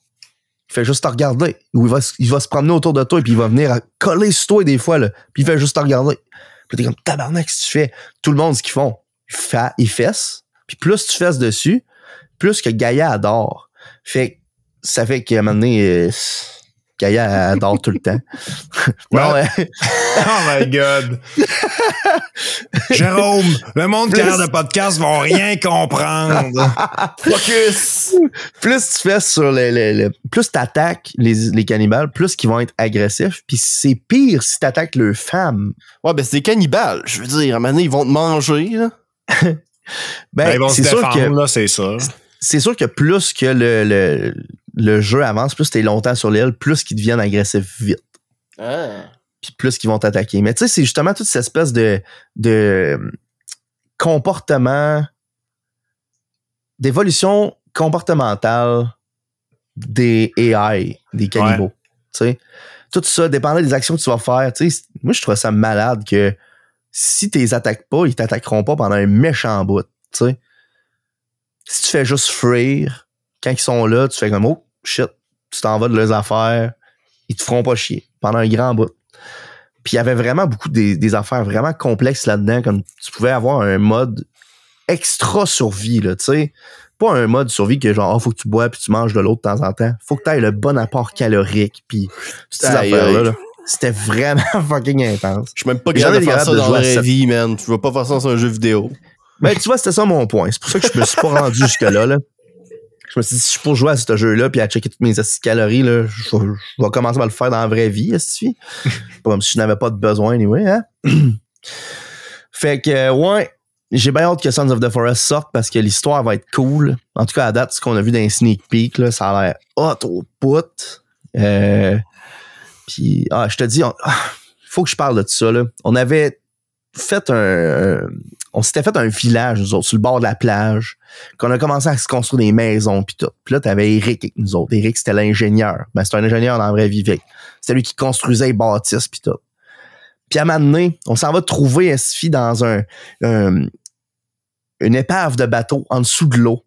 S3: Il fait juste te regarder. Ou il va se promener autour de toi, puis il va venir coller sur toi des fois, là, puis il fait juste te regarder. Puis t'es comme, tabarnak, qu'est-ce que tu fais? Tout le monde, ce qu'ils font, ils fessent, puis plus tu fesses dessus, plus que Gaïa adore. Ça fait qu'à un moment donné... Gaïa adore tout le temps.
S4: Non, oh my God. Jérôme, le monde qui a l'air de podcast vont rien comprendre.
S2: Focus!
S3: Plus tu fais sur plus t'attaques les cannibales, plus qu'ils vont être agressifs. Puis c'est pire si t'attaques leurs femmes.
S2: Ouais, ben c'est des cannibales. Je veux dire, à un moment donné, ils vont te manger, là.
S4: Ils vont se défendre, là, c'est ça.
S3: C'est sûr que plus que le jeu avance, plus t'es longtemps sur l'île, plus qu'ils deviennent agressifs vite. Puis plus qu'ils vont t'attaquer. Mais tu sais, c'est justement toute cette espèce de comportement, d'évolution comportementale des AI, des cannibaux. Tu sais, tout ça, dépendant des actions que tu vas faire. Tu sais, moi, je trouve ça malade que si tu les attaques pas, ils t'attaqueront pas pendant un méchant bout. Tu sais, si tu fais juste fuir, quand ils sont là, tu fais comme, oh, shit, tu t'en vas de leurs affaires, ils te feront pas chier pendant un grand bout. Puis il y avait vraiment beaucoup des affaires vraiment complexes là-dedans, comme tu pouvais avoir un mode extra survie, là, tu sais. Pas un mode survie que genre, faut que tu bois puis tu manges de l'eau de temps en temps. Faut que tu aies le bon apport calorique, puis ces affaires-là, là. C'était vraiment fucking intense.
S2: Je suis même pas capable de faire ça dans la vraie vie, man. Tu vas pas faire ça dans un jeu vidéo.
S3: Ben, tu vois, c'était ça mon point. C'est pour ça que je me suis pas rendu jusque-là, là. Je me suis dit, si je suis pour jouer à ce jeu-là puis à checker toutes mes calories, là, je vais commencer à le faire dans la vraie vie, est-ce que pas comme si je n'avais pas de besoin, anyway, hein? Fait que, ouais, j'ai bien hâte que Sons of the Forest sorte parce que l'histoire va être cool. En tout cas, à date, ce qu'on a vu dans les sneak peek, là, ça a l'air hot au bout. Puis, je te dis, faut que je parle de ça, là. On avait fait on s'était fait un village, nous autres, sur le bord de la plage, qu'on a commencé à se construire des maisons pis tout. Puis là, t'avais Eric avec nous autres. Eric, c'était l'ingénieur. Ben, c'était un ingénieur dans la vraie vie. C'était lui qui construisait les bâtisses pis tout. Puis à un moment donné, on s'en va trouver Esfi dans une épave de bateau en dessous de l'eau.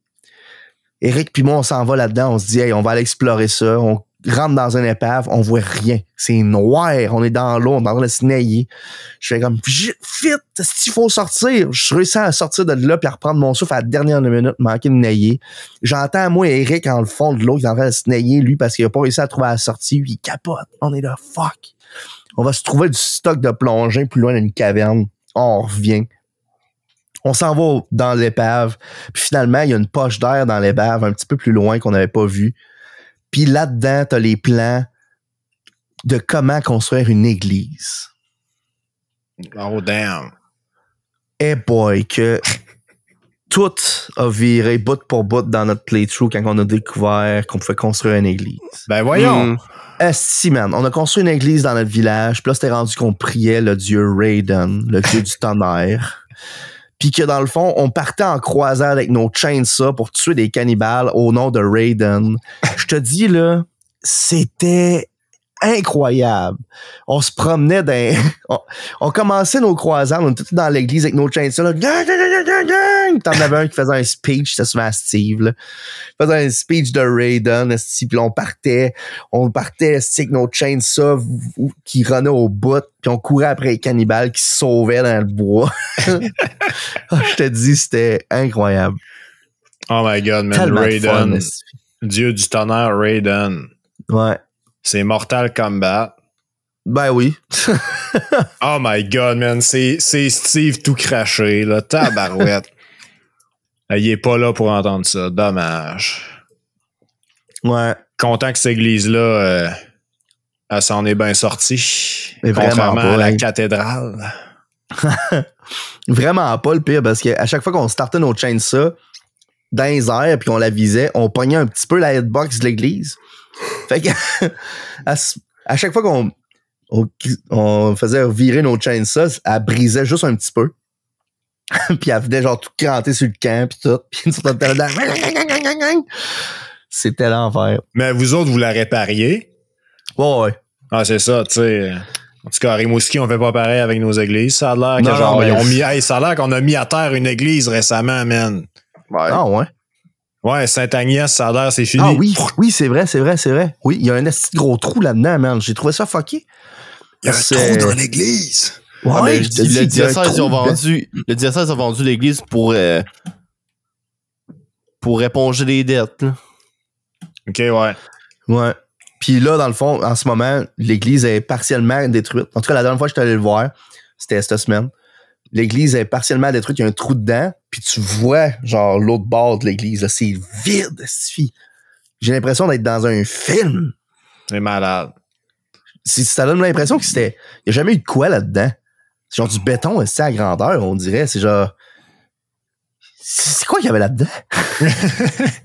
S3: Eric puis moi, on s'en va là-dedans. On se dit, hey, on va aller explorer ça. On rentre dans une épave, on voit rien. C'est noir, on est dans l'eau, on est en train de se nailler. Je fais comme, vite, il faut sortir. Je suis réussi à sortir de là puis à reprendre mon souffle à la dernière minute, manquer de nailler. J'entends, moi, Eric, en le fond de l'eau, qui est en train de se nailler, lui, parce qu'il a pas réussi à trouver la sortie, puis il capote. On est là, fuck. On va se trouver du stock de plongée plus loin d'une caverne. On revient. On s'en va dans l'épave. Puis finalement, il y a une poche d'air dans l'épave, un petit peu plus loin qu'on n'avait pas vu. Puis là-dedans, t'as les plans de comment construire une église.
S4: Oh, damn.
S3: Eh boy, que tout a viré bout pour bout dans notre playthrough quand on a découvert qu'on pouvait construire une église.
S4: Ben voyons.
S3: Si, man. On a construit une église dans notre village. Puis là, c'était rendu qu'on priait le dieu Raiden, le dieu du tonnerre. Puis que dans le fond, on partait en croisade avec nos chainsaws pour tuer des cannibales au nom de Raiden. Je te dis, là, c'était incroyable. On se promenait on commençait nos croisades, on était tous dans l'église avec nos chainsaws, là. T'en avais un qui faisait un speech, c'était souvent Steve, là. Il faisait un speech de Raiden, puis on partait avec nos chainsaws qui runnaient au bout, puis on courait après les cannibales qui se sauvaient dans le bois. Je te dis, c'était incroyable.
S4: Oh my god, man.
S3: Tellement
S4: Raiden.
S3: fun,
S4: Dieu du tonnerre, Raiden.
S3: Ouais.
S4: C'est Mortal Kombat.
S3: Ben oui.
S4: Oh my god, man. C'est Steve tout craché, là. Tabarouette. Il est pas là pour entendre ça. Dommage.
S3: Ouais.
S4: Content que cette église-là, elle s'en est bien sortie.
S3: Mais
S4: contrairement
S3: pas,
S4: à la
S3: hein.
S4: cathédrale.
S3: Vraiment pas le pire, parce qu'à chaque fois qu'on startait nos chainsaws dans les airs puis qu'on la visait, on pognait un petit peu la hitbox de l'église. Fait que à chaque fois qu'on faisait virer nos chainsaws, elle brisait juste un petit peu. Puis elle venait genre tout cranter sur le camp puis tout. Puis c'était l'enfer.
S4: Mais vous autres, vous la répariez?
S3: Ouais.
S4: Ah, c'est ça, tu sais. En tout cas, à Rimouski, on fait pas pareil avec nos églises. Ça a l'air que
S3: Non,
S4: genre,
S3: mais
S4: ils ont mis, ça a l'air qu'on a mis à terre une église récemment, man.
S2: Ouais.
S3: Ah ouais.
S4: Ouais, Sainte-Agnès, ça a l'air, c'est fini.
S3: Ah oui, c'est vrai. Oui, il y a un petit gros trou là-dedans, man. J'ai trouvé ça fucké.
S4: Il y a un trou dans l'église.
S3: Ouais,
S2: le diocèse a vendu l'église pour éponger les dettes. Là.
S4: OK, ouais.
S3: Ouais. Puis là, dans le fond, en ce moment, l'église est partiellement détruite. En tout cas, la dernière fois que je suis allé le voir, c'était cette semaine. L'église est partiellement détruite, il y a un trou dedans, puis tu vois, genre, l'autre bord de l'église, là, c'est vide, j'ai l'impression d'être dans un film.
S4: C'est malade.
S3: Ça donne l'impression que il y a jamais eu de quoi là-dedans. C'est genre du béton, c'est à grandeur, on dirait, c'est genre... C'est quoi qu'il y avait là-dedans?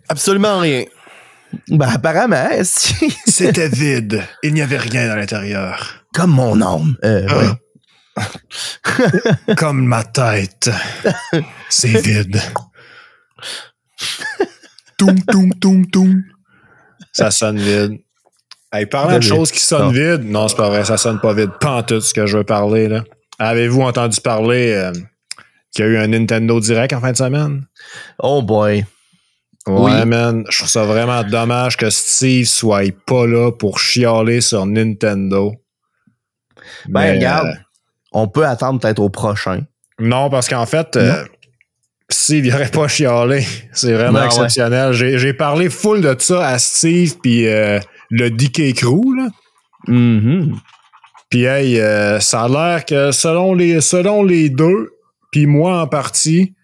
S2: Absolument rien.
S3: Ben, apparemment,
S4: C'était vide. Il n'y avait rien à l'intérieur.
S3: Comme mon âme. Ouais.
S4: Comme ma tête. C'est vide. Toum, toum, toum, toum. Ça sonne vide. Hey, parlant de choses qui sonnent vides, non, c'est pas vrai, ça sonne pas vide. Pas en tout ce que je veux parler, là. Avez-vous entendu parler qu'il y a eu un Nintendo Direct en fin de semaine?
S3: Oh boy.
S4: Ouais,
S3: Oui.
S4: man. Je trouve ça vraiment dommage que Steve soit pas là pour chialer sur Nintendo.
S3: Ben, regarde. On peut attendre peut-être au prochain.
S4: Non, parce qu'en fait, Steve, il aurait pas chialé. C'est vraiment exceptionnel. Ouais. J'ai parlé full de ça à Steve puis le DK Crew, là.
S3: Mm-hmm.
S4: Puis, hey, ça a l'air que selon les deux, puis moi en partie,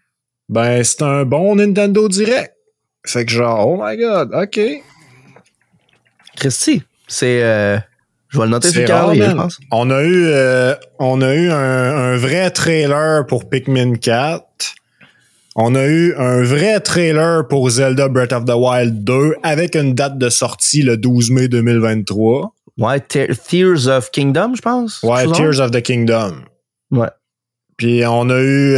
S4: ben, c'est un bon Nintendo Direct. Fait que genre, oh my god, OK.
S3: Christy, c'est... je vais le noter sur le calendrier, je pense.
S4: On a eu un vrai trailer pour Pikmin 4. On a eu un vrai trailer pour Zelda Breath of the Wild 2 avec une date de sortie le 12 mai 2023.
S3: Ouais, Tears of Kingdom, je pense.
S4: Ouais, Tears of the Kingdom.
S3: Ouais.
S4: Puis on a eu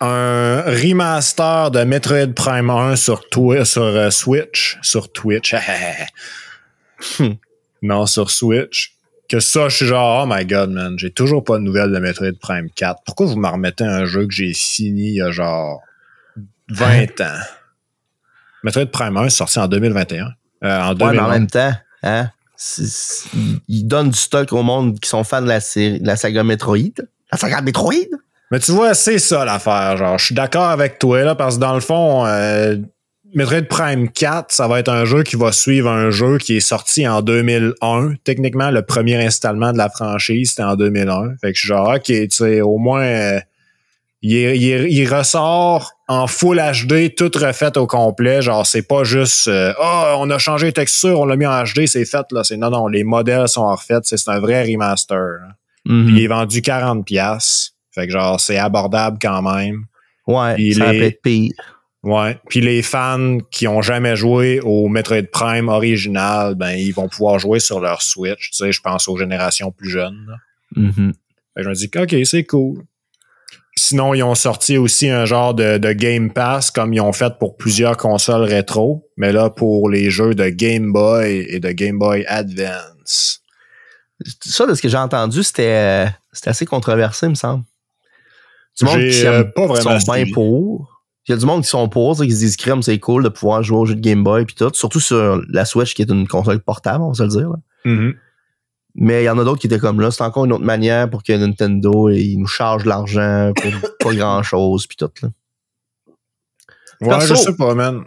S4: un remaster de Metroid Prime 1 sur Switch. Sur Twitch. Non, sur Switch. Que ça, je suis genre, oh my god, man, j'ai toujours pas de nouvelles de Metroid Prime 4. Pourquoi vous me remettez un jeu que j'ai fini il y a genre 20 ans? Metroid Prime 1 est sorti en 2021. En 2020.
S3: Ouais, mais en même temps, hein, ils donnent du stock au monde qui sont fans de la saga Metroid. La saga Metroid?
S4: Mais tu vois, c'est ça l'affaire. Genre, je suis d'accord avec toi, là, parce que dans le fond, Metroid Prime 4, ça va être un jeu qui va suivre un jeu qui est sorti en 2001. Techniquement, le premier installement de la franchise, c'était en 2001. Fait que je suis genre, OK, tu sais, au moins, il ressort en Full HD, tout refait au complet. Genre, c'est pas juste, on a changé les textures, on l'a mis en HD, c'est fait, là. Non, les modèles sont refaits. C'est un vrai remaster.
S3: Mm-hmm.
S4: Puis il est vendu 40$. Fait que genre, c'est abordable quand même.
S3: Ouais,
S4: puis
S3: ça peut être pire.
S4: Ouais. Puis les fans qui ont jamais joué au Metroid Prime original, ben, ils vont pouvoir jouer sur leur Switch. Tu sais, je pense aux générations plus jeunes.
S3: Mm-hmm.
S4: Fait que je me dis, OK, c'est cool. Sinon, ils ont sorti aussi un genre de Game Pass, comme ils ont fait pour plusieurs consoles rétro. Mais là, pour les jeux de Game Boy et de Game Boy Advance.
S3: Ça, de ce que j'ai entendu, c'était assez controversé, il me semble. Du monde qui
S4: pas vraiment
S3: sont bien pour. Il y a du monde qui sont pour, qui se disent crème, c'est cool de pouvoir jouer aux jeux de Game Boy puis tout, surtout sur la Switch qui est une console portable, on va se le dire. Là.
S4: Mm-hmm.
S3: Mais il y en a d'autres qui étaient comme là, c'est encore une autre manière pour que Nintendo ils nous chargent de l'argent pour pas grand chose puis tout là.
S4: Ouais,
S3: perso,
S4: je sais pas, man.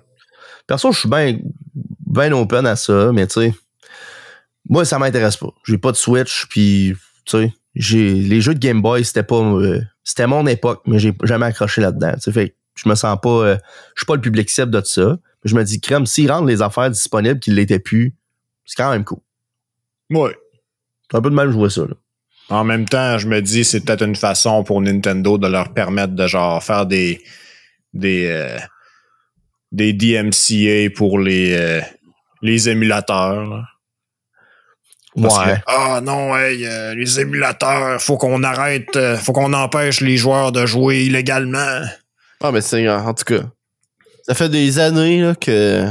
S3: Perso, je suis bien open à ça, mais tu sais, moi ça m'intéresse pas. J'ai pas de Switch puis tu sais, les jeux de Game Boy c'était pas c'était mon époque, mais j'ai jamais accroché là-dedans. Tu sais, fait je me sens pas, je suis pas le public cible de ça. Je me dis, crème, s'ils rendent les affaires disponibles qui l'étaient plus, c'est quand même cool.
S4: Ouais.
S3: C'est un peu de mal jouer ça, là.
S4: En même temps, je me dis, c'est peut-être une façon pour Nintendo de leur permettre de genre faire des DMCA pour les émulateurs. Là. Parce que, non, hey, les émulateurs, faut qu'on arrête, faut qu'on empêche les joueurs de jouer illégalement.
S2: Ah, mais c'est, en tout cas, ça fait des années là, que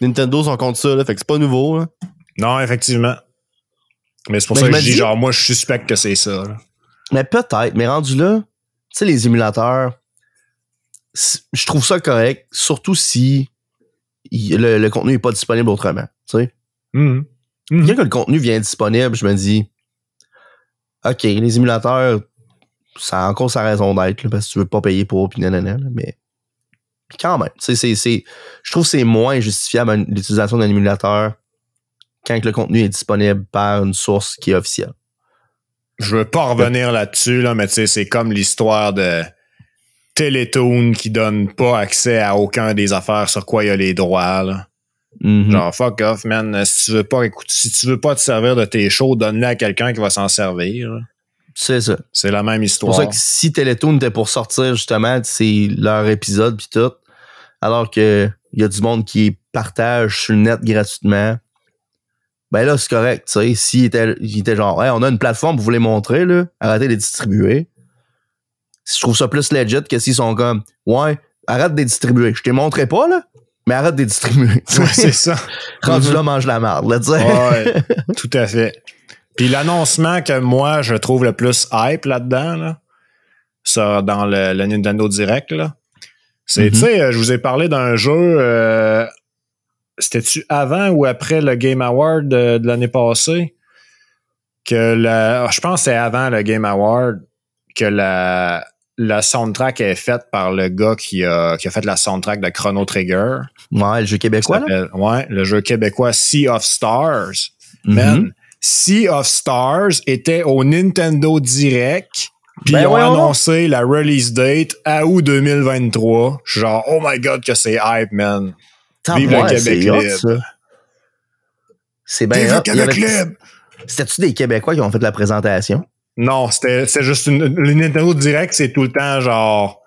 S2: Nintendo sont contre ça, là, fait que c'est pas nouveau. Là.
S4: Non, effectivement. Mais c'est pour ça que je dis, genre, moi, je suspecte que c'est ça. Là.
S3: Mais peut-être, mais rendu là, tu sais, les émulateurs, je trouve ça correct, surtout si le contenu n'est pas disponible autrement, tu sais.
S4: Mm-hmm.
S3: Bien que le contenu vient disponible, je me dis, OK, les émulateurs, ça a encore sa raison d'être, là, parce que tu veux pas payer pour, puis nanana, mais quand même, je trouve que c'est moins justifiable l'utilisation d'un émulateur quand le contenu est disponible par une source qui est officielle.
S4: Je veux pas revenir là-dessus, là, mais tu sais, c'est comme l'histoire de Télétoon qui donne pas accès à aucun des affaires sur quoi il y a les droits, là. Mm-hmm. Genre, fuck off, man. Si tu veux pas te servir de tes shows, donne-le à quelqu'un qui va s'en servir. Là.
S3: C'est ça.
S4: C'est la même histoire.
S3: C'est pour ça que si Télétoon était pour sortir, justement, c'est leur épisode pis tout, alors que il y a du monde qui partage sur le net gratuitement, ben là, c'est correct, tu sais. S'il était genre, hey, on a une plateforme pour vous les montrer, là, arrêtez de les distribuer. Je trouve ça plus legit que s'ils sont comme, ouais, arrête de les distribuer. Je te les montrerai pas, là, mais arrête de les distribuer.
S4: Ouais, c'est ça.
S3: Rendu là, mange la merde, là, tu sais.
S4: Ouais, tout à fait. Puis l'annoncement que moi, je trouve le plus hype là-dedans, là, ça, dans le Nintendo Direct, là, c'est, tu sais, je vous ai parlé d'un jeu, c'était-tu avant ou après le Game Award de l'année passée? Je pense que c'est avant le Game Award que la soundtrack est faite par le gars qui a fait la soundtrack de Chrono Trigger.
S3: Ouais, le jeu québécois, là?
S4: Ouais, le jeu québécois Sea of Stars. Man, Sea of Stars était au Nintendo Direct, puis ils ont annoncé la release date à août 2023. Je suis genre, oh my god, que c'est hype, man. Vive le Québec libre.
S3: C'est bien.
S4: Vive le Québec libre.
S3: C'était-tu des Québécois qui ont fait la présentation?
S4: Non, c'était juste le Nintendo Direct, c'est tout le temps genre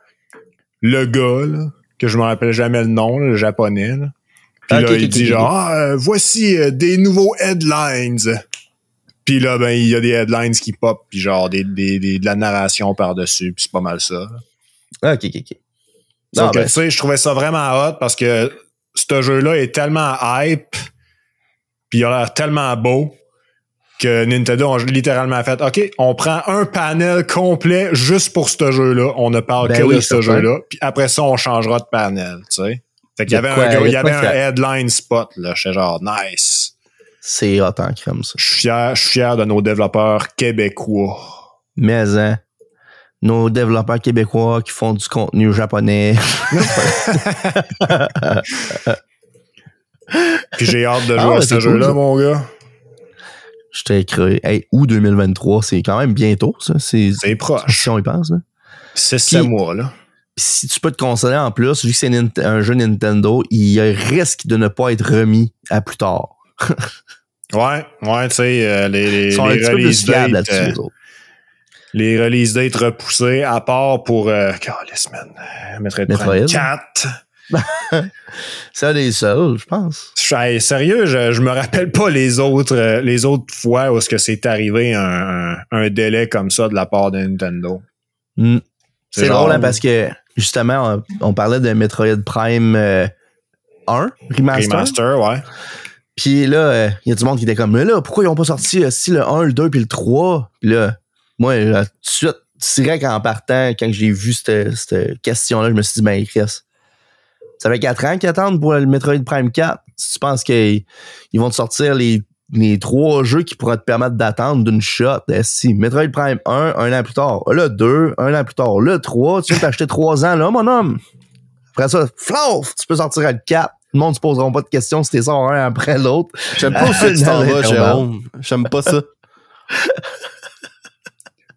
S4: le gars, là, que je me rappelle jamais le nom, là, le japonais, là. Puis là, il dit genre, voici des nouveaux headlines. Puis là, ben, il y a des headlines qui pop, puis genre de la narration par-dessus, puis c'est pas mal ça.
S3: OK.
S4: Donc, tu sais, je trouvais ça vraiment hot parce que ce jeu-là est tellement hype, puis il a l'air tellement beau que Nintendo a littéralement fait, OK, on prend un panel complet juste pour ce jeu-là. On ne parle que de ce jeu-là. Puis après ça, on changera de panel, tu sais. Fait qu'il y avait un headline spot, là. J'étais genre, nice.
S3: C'est hot en crème, ça.
S4: Je suis fier de nos développeurs québécois.
S3: Mais, hein, nos développeurs québécois qui font du contenu japonais.
S4: Puis j'ai hâte de jouer à ce jeu-là, cool, mon gars.
S3: Je t'ai écrit. Hey, août 2023, c'est quand même bientôt, ça. C'est
S4: proche.
S3: Si on y pense, là.
S4: C'est 7 mois, là.
S3: Pis si tu peux te consoler en plus, vu que c'est un jeu Nintendo, il y a un risque de ne pas être remis à plus tard.
S4: ouais, tu sais, les release dates. Les release dates repoussées, à part pour les semaines. Metroid 4.
S3: C'est un des seuls, je pense.
S4: Sérieux, je me rappelle pas les autres fois où est-ce que c'est arrivé un délai comme ça de la part de Nintendo.
S3: C'est drôle, hein, parce que justement, on parlait de Metroid Prime 1, Remaster,
S4: ouais.
S3: Puis là, il y a du monde qui était comme, mais là, pourquoi ils ont pas sorti le 1, le 2 puis le 3? Puis là, moi, tout de suite, direct en partant, quand j'ai vu cette question-là, je me suis dit, ben, Chris, ça fait 4 ans qu'ils attendent pour le Metroid Prime 4. Si tu penses qu'ils vont te sortir les 3 jeux qui pourraient te permettre d'attendre d'une shot, si Metroid Prime 1, un an plus tard, le 2, un an plus tard, le 3, tu viens t'acheter 3 ans, là, mon homme. Après ça, flauf, tu peux sortir à le 4. Le monde ne se posera pas de questions si t'es sors un après l'autre.
S2: J'aime pas ça que tu t'en vas, Jérôme. J'aime pas ça.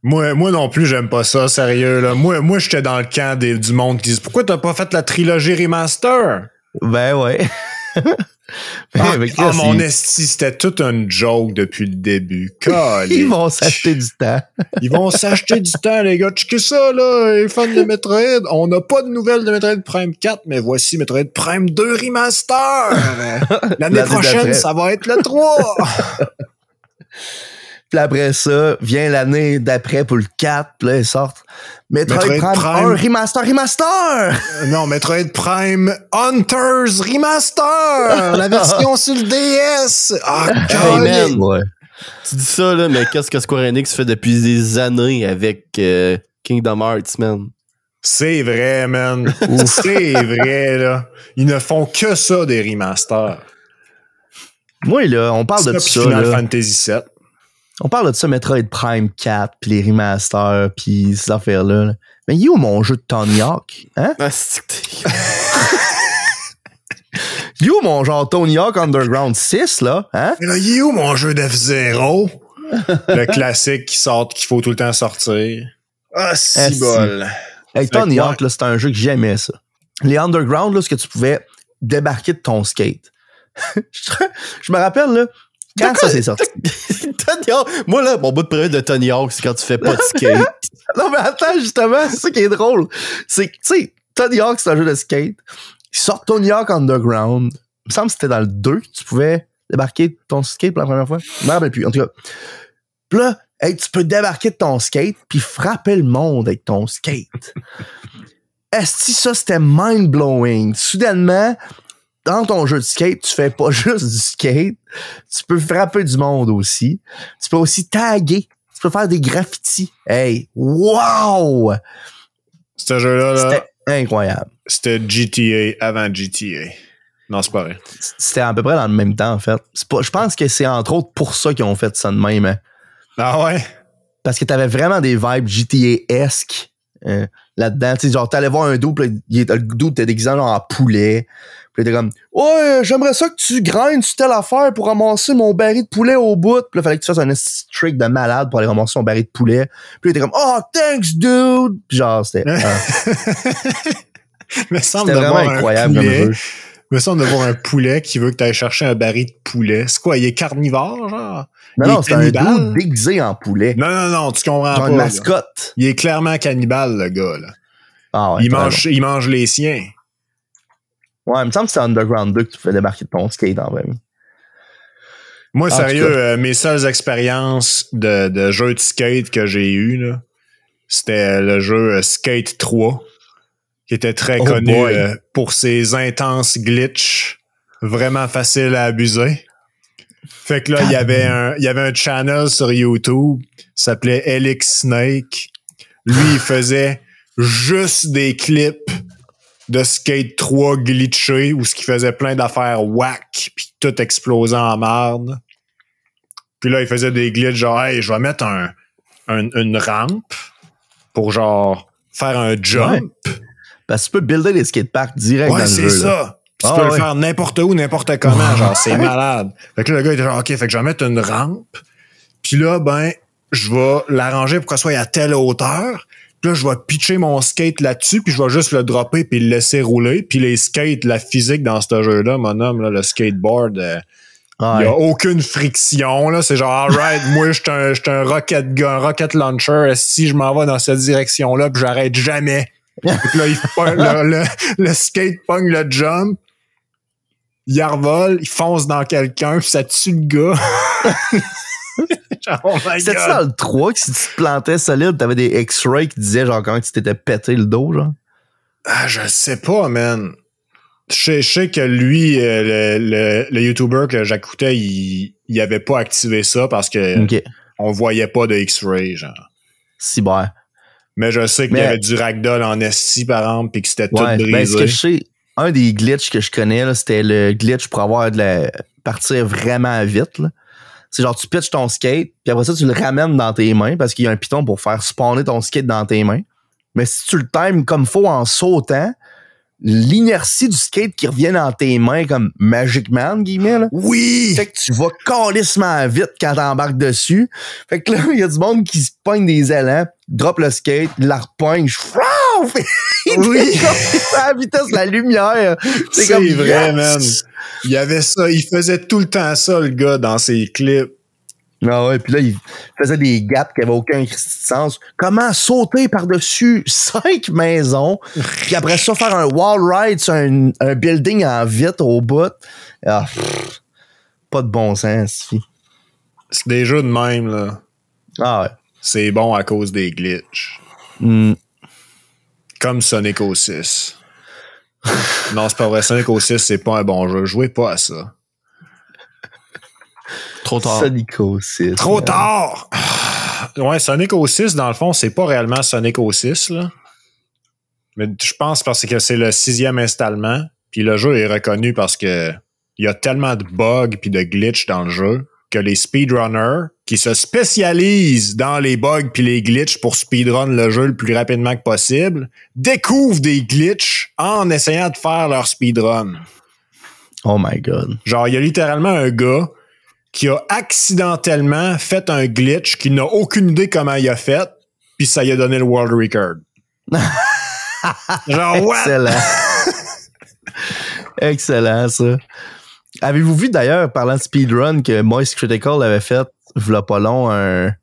S4: Moi non plus, j'aime pas ça, sérieux, là. Moi, j'étais dans le camp du monde qui disent, pourquoi t'as pas fait la trilogie remaster?
S3: Ben ouais.
S4: Mon esti, c'était tout un joke depuis le début.
S3: Ils vont s'acheter du temps.
S4: Ils vont s'acheter du temps, les gars. Checkez ça, là, les fans de Metroid. On n'a pas de nouvelles de Metroid Prime 4, mais voici Metroid Prime 2 Remaster. L'année prochaine, ça va être le 3.
S3: Puis après ça, vient l'année d'après pour le 4, puis là, ils sortent Metroid Prime 1 Remaster!
S4: Non, Metroid Prime Hunters Remaster! La version sur le DS!
S2: Hey man! Ouais. Tu dis ça, là, mais qu'est-ce que Square Enix fait depuis des années avec Kingdom Hearts, man?
S4: C'est vrai, man. C'est vrai, là. Ils ne font que ça, des remasters.
S3: Moi, là, on parle de ça.
S4: Final Fantasy VII.
S3: On parle de ça, Metroid Prime 4, puis les remasters, puis ces affaires-là. Là. Mais il est où mon jeu de Tony Hawk? Hein? Il est où mon genre Tony Hawk Underground 6, là? Hein?
S4: Mais là, il est où mon jeu d'F-Zero? Le classique qui sort, qu'il faut tout le temps sortir. Ah, si bol.
S3: Hey, Tony Hawk, là, c'est un jeu que j'aimais, ça. Les Underground, là, ce que tu pouvais débarquer de ton skate. Je me rappelle, là, quand ça s'est sorti.
S2: Tony Hawk. Moi, là, mon bout de prévu de Tony Hawk, c'est quand tu fais pas de skate.
S3: Non, mais attends, justement, c'est ça qui est drôle. C'est que, tu sais, Tony Hawk, c'est un jeu de skate. Ils sortent Tony Hawk Underground. Il me semble que c'était dans le 2 que tu pouvais débarquer ton skate pour la première fois. Je me rappelle plus. En tout cas. Puis là, hey, tu peux débarquer de ton skate puis frapper le monde avec ton skate. Est-ce que ça, c'était mind-blowing? Soudainement, dans ton jeu de skate, tu fais pas juste du skate, tu peux frapper du monde aussi. Tu peux aussi taguer. Tu peux faire des graffitis. Hey, wow!
S4: Ce jeu-là,
S3: c'était incroyable.
S4: C'était GTA avant GTA. Non, c'est pas vrai.
S3: C'était à peu près dans le même temps, en fait. Je pense que c'est entre autres pour ça qu'ils ont fait ça de même. Hein.
S4: Ah ouais?
S3: Parce que t'avais vraiment des vibes GTA-esque là-dedans. Tu sais, genre, t'allais voir un dude, le dude était déguisé en poulet. Puis il était comme, ouais, j'aimerais ça que tu grindes sur telle affaire pour ramasser mon baril de poulet au bout. Puis là, il fallait que tu fasses un trick de malade pour aller ramasser son baril de poulet. Puis il était comme, oh, thanks, dude. Puis genre, c'était.
S4: C'était
S3: vraiment incroyable comme jeu.
S4: Me semble de voir un poulet qui veut que tu ailles chercher un baril de poulet. C'est quoi, il est carnivore, genre?
S3: Non, c'est un dude déguisé en poulet.
S4: Non, tu comprends pas.
S3: Une mascotte.
S4: Là. Il est clairement cannibale, le gars, là.
S3: Ah ouais,
S4: il mange les siens.
S3: Ouais, il me semble que c'est Underground 2 que tu fais débarquer de ton skate en vrai.
S4: Moi, sérieux, mes seules expériences de jeux de skate que j'ai eu, là, c'était le jeu Skate 3, qui était très connu pour ses intenses glitches, vraiment faciles à abuser. Fait que là, il y avait un channel sur YouTube, s'appelait Elix Snake. Lui, il faisait juste des clips de Skate 3 glitché, où ce qui faisait plein d'affaires whack, puis tout explosait en marde. Puis là, il faisait des glitches genre, hey, je vais mettre une rampe pour genre faire un jump.
S3: Ouais. Parce que tu peux builder des skateparks direct dans le jeu.
S4: Ouais, c'est ça. Puis tu peux le faire n'importe où, n'importe comment, genre, c'est malade. Fait que là, le gars, il était genre, OK, fait que je vais mettre une rampe. Puis là, je vais l'arranger pour qu'elle soit à telle hauteur. Puis là, je vais pitcher mon skate là-dessus, puis je vais juste le dropper puis le laisser rouler. Puis les skates, la physique dans ce jeu-là, mon homme, là, le skateboard, il y a aucune friction, là. C'est genre, alright, moi, je suis un rocket gun, rocket launcher. Si je m'en vais dans cette direction-là, puis j'arrête jamais. Donc là, le skate pogne le jump, il revole, il fonce dans quelqu'un, puis ça tue le gars. Oh my
S3: C'était-tu
S4: God.
S3: dans le 3 que si tu te plantais solide, t'avais des X-rays qui disaient genre quand tu t'étais pété le dos, genre?
S4: Ah, je sais pas, man. Je sais que lui, le YouTuber que j'écoutais, il avait pas activé ça parce que on voyait pas de X-ray, genre.
S3: Cyber.
S4: Mais je sais qu'il y avait du ragdoll en SC, par exemple, puis que c'était tout brisé.
S3: Ben, ce que je sais, un des glitches que je connais, là, c'était le glitch pour avoir partir vraiment vite, là. C'est genre, tu pitches ton skate, puis après ça, tu le ramènes dans tes mains parce qu'il y a un piton pour faire spawner ton skate dans tes mains. Mais si tu le times comme faut en sautant, l'inertie du skate qui revient dans tes mains comme Magic Man, guillemets, là.
S4: Oui!
S3: Fait que tu vas calissement vite quand t'embarques dessus. Fait que là, il y a du monde qui se pogne des élans, drop le skate, la repogne, oui! À la vitesse de la lumière.
S4: C'est comme vrai, man. Il y avait ça. Il faisait tout le temps ça, le gars, dans ses clips.
S3: Ah ouais, puis là, il faisait des gaps qui avaient aucun sens. Comment sauter par-dessus 5 maisons, puis après ça, faire un wall ride sur un building en vite au bout. Ah, pas de bon sens.
S4: C'est des jeux de même, là.
S3: Ah ouais.
S4: C'est bon à cause des glitches. Comme Sonic 06. Non, c'est pas vrai. Sonic 06, c'est pas un bon jeu. Jouez pas à ça.
S2: Trop tard.
S3: Sonic 06.
S4: Trop tard! Ouais, Sonic 06, dans le fond, c'est pas réellement Sonic 06, là. Mais je pense parce que c'est le 6e installement. Puis le jeu est reconnu parce que il y a tellement de bugs puis de glitches dans le jeu que les speedrunners qui se spécialisent dans les bugs puis les glitches pour speedrun le jeu le plus rapidement que possible découvrent des glitches en essayant de faire leur speedrun.
S3: Oh my God.
S4: Genre, il y a littéralement un gars qui a accidentellement fait un glitch qu'il n'a aucune idée comment il a fait, puis ça lui a donné le world record. Genre, what?
S3: Excellent. Excellent, ça. Avez-vous vu d'ailleurs, parlant de speedrun, que Moist Critical avait fait, v'là pas long, un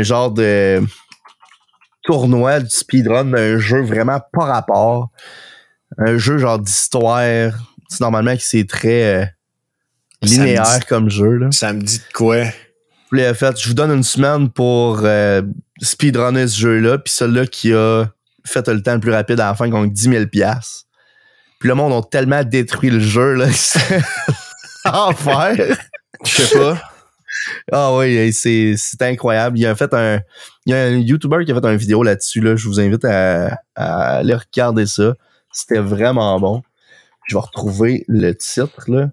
S3: genre de tournoi du speedrun d'un jeu vraiment pas rapport. Un jeu genre d'histoire. C'est normalement que c'est très linéaire comme jeu, là.
S4: Ça me dit de quoi?
S3: Puis il a fait, je vous donne une semaine pour speedrunner ce jeu-là, puis celui-là qui a fait le temps le plus rapide à la fin, gagne 10 000 $. Puis le monde a tellement détruit le jeu, là, c'est enfer.
S2: Je sais pas.
S3: Ah oui, c'est incroyable. Il y a un YouTuber qui a fait une vidéo là-dessus, là. Je vous invite à aller regarder ça. C'était vraiment bon. Je vais retrouver le titre, là.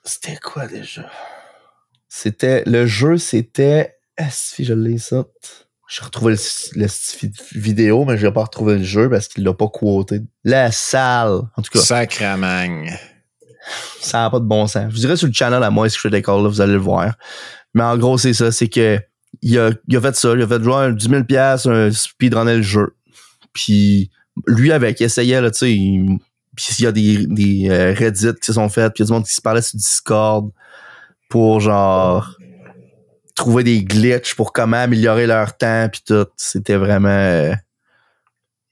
S3: C'était quoi déjà? Le jeu, c'était... Si je l'ai ça. J'ai retrouvé le vidéo, mais je vais pas retrouver le jeu parce qu'il l'a pas quoté. La salle. En tout cas.
S4: Sacramagne.
S3: Ça n'a pas de bon sens. Je dirais sur le channel à Moist Critical, là, vous allez le voir. Mais en gros, c'est ça. C'est que il a fait ça. Il a fait jouer 10 000 $, un speedrunner le jeu. Puis lui, il essayait, là, tu sais, puis il y a des Reddit qui se sont faits, puis il y a du monde qui se parlait sur Discord. pour genre trouver des glitches pour comment améliorer leur temps puis tout. C'était vraiment...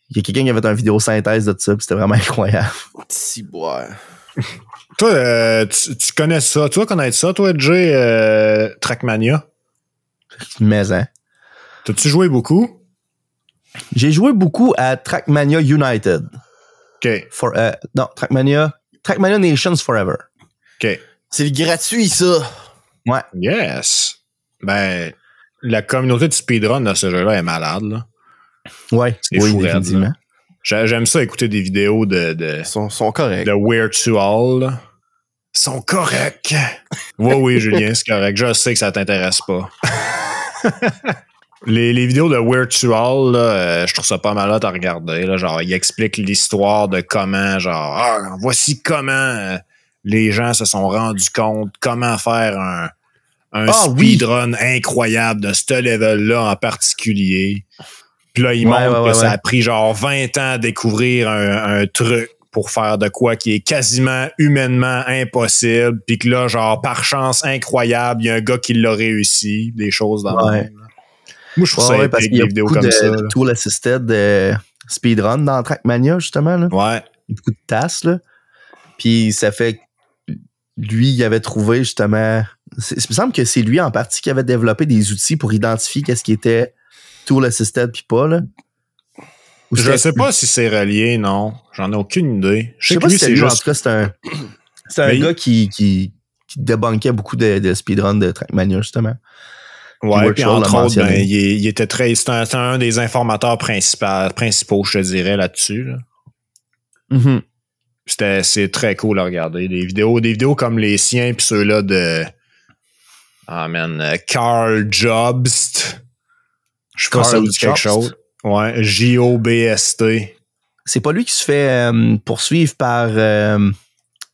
S3: Il y a quelqu'un qui avait fait une vidéo synthèse de ça, puis c'était vraiment incroyable.
S2: Si, ouais.
S4: Toi, tu connais ça. Tu vas connaître ça, toi, Jay, Trackmania?
S3: Mais, hein.
S4: T'as-tu joué beaucoup?
S3: J'ai joué beaucoup à Trackmania United.
S4: OK.
S3: Non, Trackmania Nations Forever.
S4: OK.
S2: C'est gratuit, ça.
S3: Ouais.
S4: Yes. Ben, la communauté de speedrun de ce jeu-là est malade, là.
S3: Ouais,
S4: c'est
S3: oui,
S4: fou,
S3: définitivement.
S4: J'aime ça écouter des vidéos de
S2: Sont corrects.
S4: de Weird to All. Là. Ils sont corrects. Oui, Julien, c'est correct. Je sais que ça t'intéresse pas. Les vidéos de Weird to All, là, je trouve ça pas mal à regarder. Là, genre, il explique l'histoire de comment, genre, voici comment les gens se sont rendus compte, comment faire un speedrun incroyable de ce level-là en particulier. Puis là, il montre que ça a pris genre 20 ans à découvrir un truc pour faire de quoi qui est quasiment humainement impossible. Puis que là, genre, par chance incroyable, il y a un gars qui l'a réussi. Des choses dans le même. Moi, je trouve ça épique,
S3: parce qu'il y a
S4: des vidéos
S3: beaucoup
S4: comme ça.
S3: de tool assisted speedrun dans Trackmania, justement. Là.
S4: Ouais.
S3: Il y a beaucoup de tasks, là. Puis ça fait... Lui, il avait trouvé, justement... Il me semble que c'est lui, en partie, qui avait développé des outils pour identifier qu'est-ce qui était tool assisted puis pas, là.
S4: Je sais pas si c'est relié, non. J'en ai aucune idée.
S3: Je sais pas si c'est lui, en tout cas, c'est un gars qui débunkait beaucoup de speedrun de Trackmania, justement.
S4: Ouais, puis entre autres, ben, il était c'était un des informateurs principaux, je te dirais, là-dessus. Là.
S3: Mm-hmm.
S4: C'est très cool à regarder. Des vidéos comme les siens, puis ceux-là de... Carl Jobst. Je sais pas si ça vous dit quelque chose. Ouais, J-O-B-S-T.
S3: C'est pas lui qui se fait poursuivre par...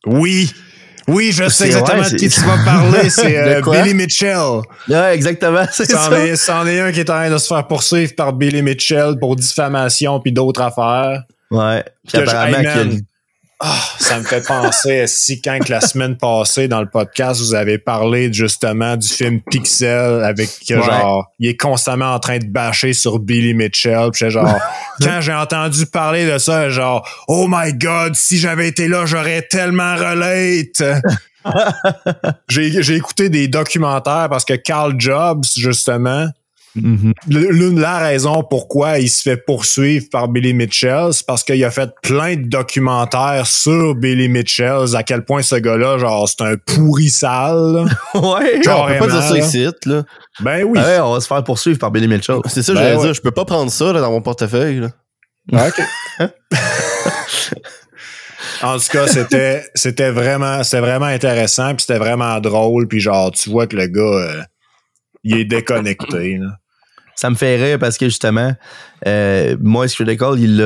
S4: Oui, je sais exactement de qui tu vas parler. C'est Billy Mitchell.
S3: Ouais, exactement, c'est ça.
S4: C'en est un qui est en train de se faire poursuivre par Billy Mitchell pour diffamation puis d'autres affaires.
S3: Ouais. Puis apparemment
S4: ça me fait penser si quand la semaine passée dans le podcast vous avez parlé justement du film Pixel avec genre il est constamment en train de bâcher sur Billy Mitchell, puis genre quand j'ai entendu parler de ça, genre oh my god, si j'avais été là j'aurais tellement relate. J'ai écouté des documentaires parce que Carl Jobs justement la raison pourquoi il se fait poursuivre par Billy Mitchell, c'est parce qu'il a fait plein de documentaires sur Billy Mitchell, à quel point ce gars-là, genre, c'est un pourri sale.
S2: Ouais, on peut pas dire ça ici, là.
S4: Ben oui.
S3: Ouais, on va se faire poursuivre par Billy Mitchell.
S2: C'est ça, j'allais dire, je peux pas prendre ça là, dans mon portefeuille, là.
S4: OK. En tout cas, c'était vraiment intéressant, puis c'était vraiment drôle, puis genre, tu vois que le gars, il est déconnecté, là.
S3: Ça me fait rire parce que justement, Moist Critical, il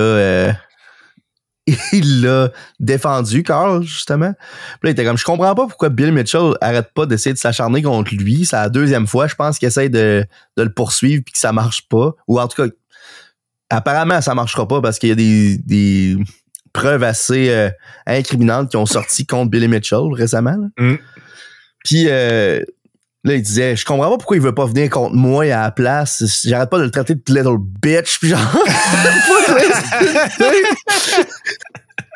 S3: l'a défendu, Carl, justement. Puis là, il était comme, je comprends pas pourquoi Bill Mitchell arrête pas d'essayer de s'acharner contre lui. C'est la deuxième fois, je pense, qu'il essaie de le poursuivre puis que ça marche pas. Ou en tout cas, apparemment, ça marchera pas parce qu'il y a des preuves assez incriminantes qui ont sorti contre Billy Mitchell récemment. Puis là, il disait, je comprends pas pourquoi il veut pas venir contre moi à la place. J'arrête pas de le traiter de little bitch. Puis genre,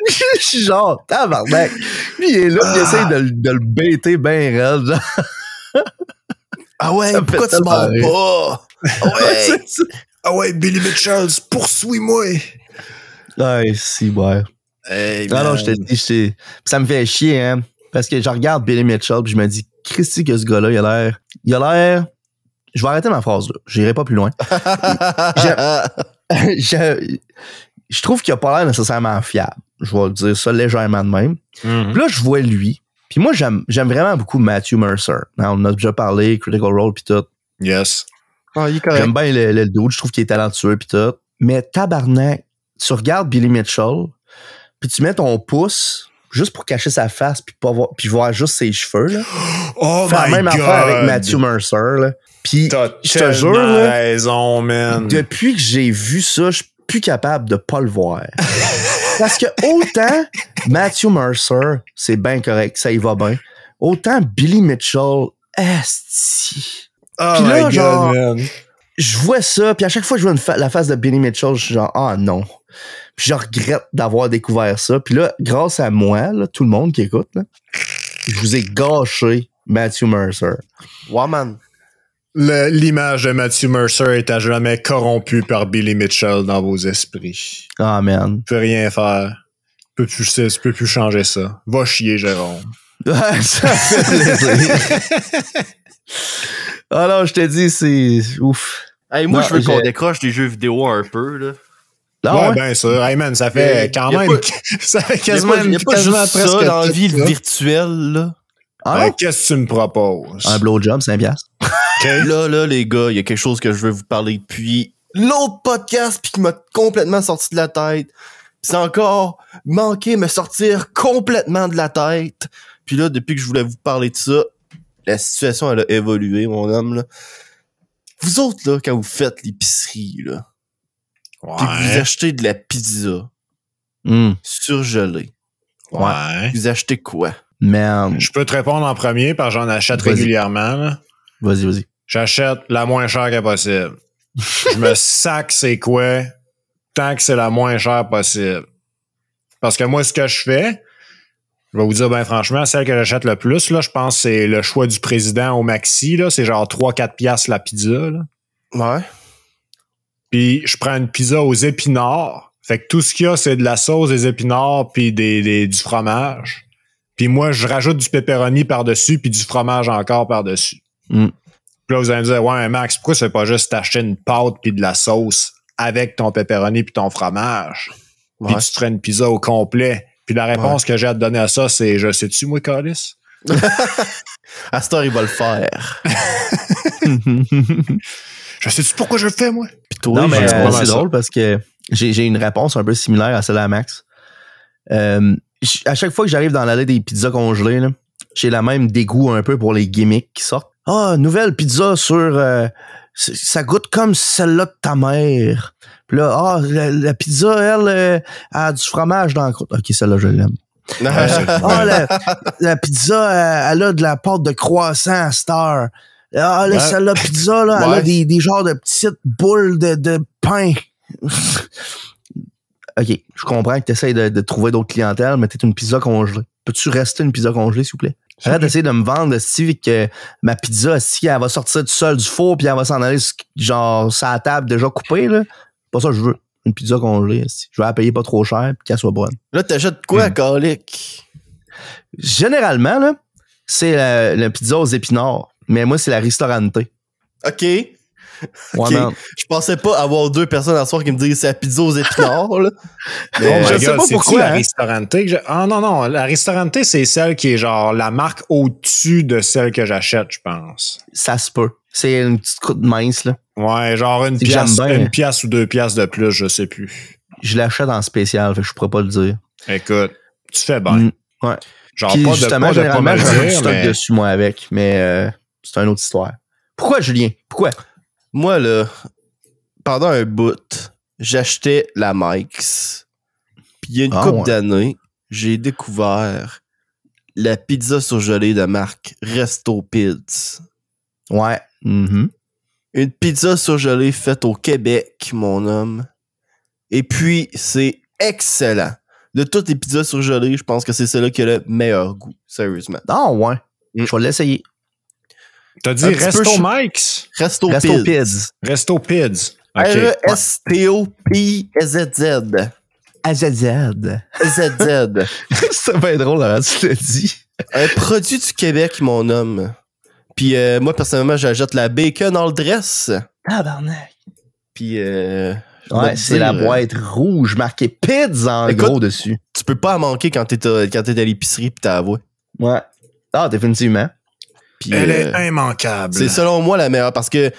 S3: je suis genre, tabarnak. Lui, il est là, il essaie de le bêter bien raide. Genre.
S2: Ah ouais, pourquoi tu m'en pas?
S4: Ah ouais, Billy Mitchell, poursuis-moi.
S3: Ouais, si, ouais.
S4: Hey,
S3: non, je te dis, ça me fait chier, hein. Parce que je regarde Billy Mitchell puis je me dis, Christy, que ce gars-là, il a l'air, je vais arrêter ma phrase, là. J'irai pas plus loin. Je trouve qu'il a pas l'air nécessairement fiable. Je vais le dire ça légèrement de même. Puis là, je vois lui. Puis moi, j'aime vraiment beaucoup Matthew Mercer. On a déjà parlé, Critical Role puis tout.
S4: Yes.
S2: Oh, il est correct.
S3: J'aime bien le dude. Je trouve qu'il est talentueux puis tout. Mais tabarnak, tu regardes Billy Mitchell puis tu mets ton pouce juste pour cacher sa face puis voir juste ses cheveux, là.
S4: Oh
S3: la même affaire avec Matthew Mercer, là. Puis, je te jure, là,
S4: raison, man.
S3: Depuis que j'ai vu ça, je suis plus capable de pas le voir. Parce que autant Matthew Mercer, c'est bien correct, ça y va bien. Autant Billy Mitchell, asti.
S4: Oh
S3: Puis là,
S4: my
S3: genre,
S4: God, man.
S3: je vois ça, puis à chaque fois que je vois la face de Billy Mitchell, je suis genre, ah non. Puis je regrette d'avoir découvert ça. Puis là, grâce à moi, là, tout le monde qui écoute, là, je vous ai gâché Matthew Mercer.
S2: Ouais, man.
S4: L'image de Matthew Mercer est à jamais corrompue par Billy Mitchell dans vos esprits.
S3: Ah, man.
S4: Tu peux rien faire. Tu peux plus changer ça. Va chier, Jérôme.
S3: Ça fait plaisir. Ah non, je te dis, c'est ouf.
S2: Hey, moi,
S3: Non,
S2: je veux qu'on décroche des jeux vidéo un peu, là.
S3: Ah
S4: ouais,
S3: ouais?
S4: ben ça. Hey man, ça fait quand même. Ça fait quasiment
S2: Il n'y a pas juste
S4: presque
S2: ça dans la
S4: tout
S2: vie
S4: ça.
S2: virtuelle, là.
S3: Ah non?
S4: Qu'est-ce que tu me proposes?
S3: Un blowjob, 5$.
S4: OK.
S2: Là, les gars, il y a quelque chose que je veux vous parler depuis l'autre podcast puis qui m'a complètement sorti de la tête. C'est encore manqué me sortir complètement de la tête. Puis là, depuis que je voulais vous parler de ça, la situation, elle a évolué, mon homme, là. Vous autres, là, quand vous faites l'épicerie, là, puis que vous achetez de la pizza surgelée,
S4: Ouais.
S2: vous achetez quoi?
S3: Man.
S4: Je peux te répondre en premier parce que j'en achète
S3: Vas-y.
S4: régulièrement. Là.
S3: Vas-y.
S4: J'achète la moins chère que possible. Je me sac c'est quoi tant que c'est la moins chère possible. Parce que moi, ce que je fais, je vais vous dire bien franchement, celle que j'achète le plus, là, je pense que c'est le choix du président au Maxi. Là, c'est genre 3-4 piastres la pizza. Là.
S2: Ouais.
S4: Puis je prends une pizza aux épinards. Fait que tout ce qu'il y a, c'est de la sauce, des épinards, puis du fromage. Puis moi, je rajoute du pepperoni par-dessus, puis du fromage encore par-dessus.
S3: Mm.
S4: Puis là, vous allez me dire, ouais, Max, pourquoi c'est pas juste t'acheter une pâte puis de la sauce avec ton pepperoni puis ton fromage? Puis
S2: Ouais.
S4: tu te ferais une pizza au complet. Puis la réponse que j'ai à te donner à ça, c'est, je sais-tu, moi, Calis?
S2: Astor, il va le faire.
S4: Je sais-tu pourquoi je le fais, moi?
S2: Puis toi,
S3: Non, mais
S4: c'est pas mal
S3: c'est
S4: ça.
S3: drôle parce que j'ai une réponse un peu similaire à celle à Max. À chaque fois que j'arrive dans l'allée des pizzas congelées, là, j'ai la même dégoût un peu pour les gimmicks qui sortent. Ah, nouvelle pizza sur... ça goûte comme celle-là de ta mère. Puis là, la pizza, elle a du fromage dans la croûte. OK, celle-là, je l'aime. La pizza, elle a de la pâte de croissant à Star. Ah, là, celle-là, pizza, là, elle a des genres de petites boules de pain. OK, je comprends que tu essaies de trouver d'autres clientèles, mais t'es une pizza congelée. Peux-tu rester une pizza congelée, s'il vous plaît? Arrête d'essayer de me vendre, Steve, que ma pizza, si elle va sortir tout seul du four puis elle va s'en aller, genre, sur la table déjà coupée, là. Pas ça que je veux. Une pizza congelée, si. Je vais la payer pas trop cher puis qu'elle soit bonne.
S2: Là, t'achètes quoi, calique?
S3: Généralement, là, c'est la pizza aux épinards. Mais moi, c'est la Ristorante.
S2: OK.
S3: Ouais,
S2: OK.
S3: man.
S2: Je pensais pas avoir deux personnes à soir qui me disent c'est la pizza aux épinards, là.
S4: Mais
S3: je sais pas pourquoi,
S4: la
S3: hein.
S4: Ristorante. Ah non, la Ristorante, c'est celle qui est genre la marque au-dessus de celle que j'achète, je pense.
S3: Ça se peut. C'est une petite croûte mince, là.
S4: Ouais, genre une
S3: C'est que j'aime bien.
S4: pièce ou 2 piastres de plus, je sais plus.
S3: Je l'achète en spécial, fait que je pourrais pas le dire.
S4: Écoute, tu fais bien.
S3: Ouais.
S4: Genre
S3: Puis
S4: pas de
S3: justement,
S4: pas
S3: généralement,
S4: me
S3: j'ai un peu de
S4: dire,
S3: stock
S4: mais...
S3: dessus, moi, avec. Mais c'est une autre histoire. Pourquoi, Julien? Pourquoi?
S2: Moi, là, pendant un bout, j'achetais la Mike's. Puis il y a une couple d'années, j'ai découvert la pizza surgelée de marque Resto Pids.
S3: Ouais. Mm-hmm.
S2: Une pizza surgelée faite au Québec, mon homme. Et puis, c'est excellent. De toutes les pizzas surgelées, je pense que c'est celle-là qui a le meilleur goût, sérieusement.
S3: Ah, ouais. Je vais l'essayer.
S4: T'as dit
S2: Un petit
S4: Resto
S2: peu
S4: Mike's?
S2: Resto
S3: Resto
S2: Pids.
S3: Pids.
S4: Resto Pids. OK.
S2: R-E-S-T-O-P-Z-Z.
S3: AZZ.
S2: Z-Z.
S3: C'est bien drôle, hein, tu l'as dit.
S2: Un produit du Québec, mon homme. Puis moi, personnellement, j'achète la bacon all dress.
S3: Tabarnak.
S2: Puis
S3: Ouais, c'est la boîte rouge marquée Pids en
S2: Écoute,
S3: gros dessus.
S2: tu peux pas en manquer quand t'es à l'épicerie pis t'as la voix.
S3: Ouais. Ah, définitivement.
S2: Puis,
S4: Elle est immanquable.
S2: c'est selon moi la meilleure parce que,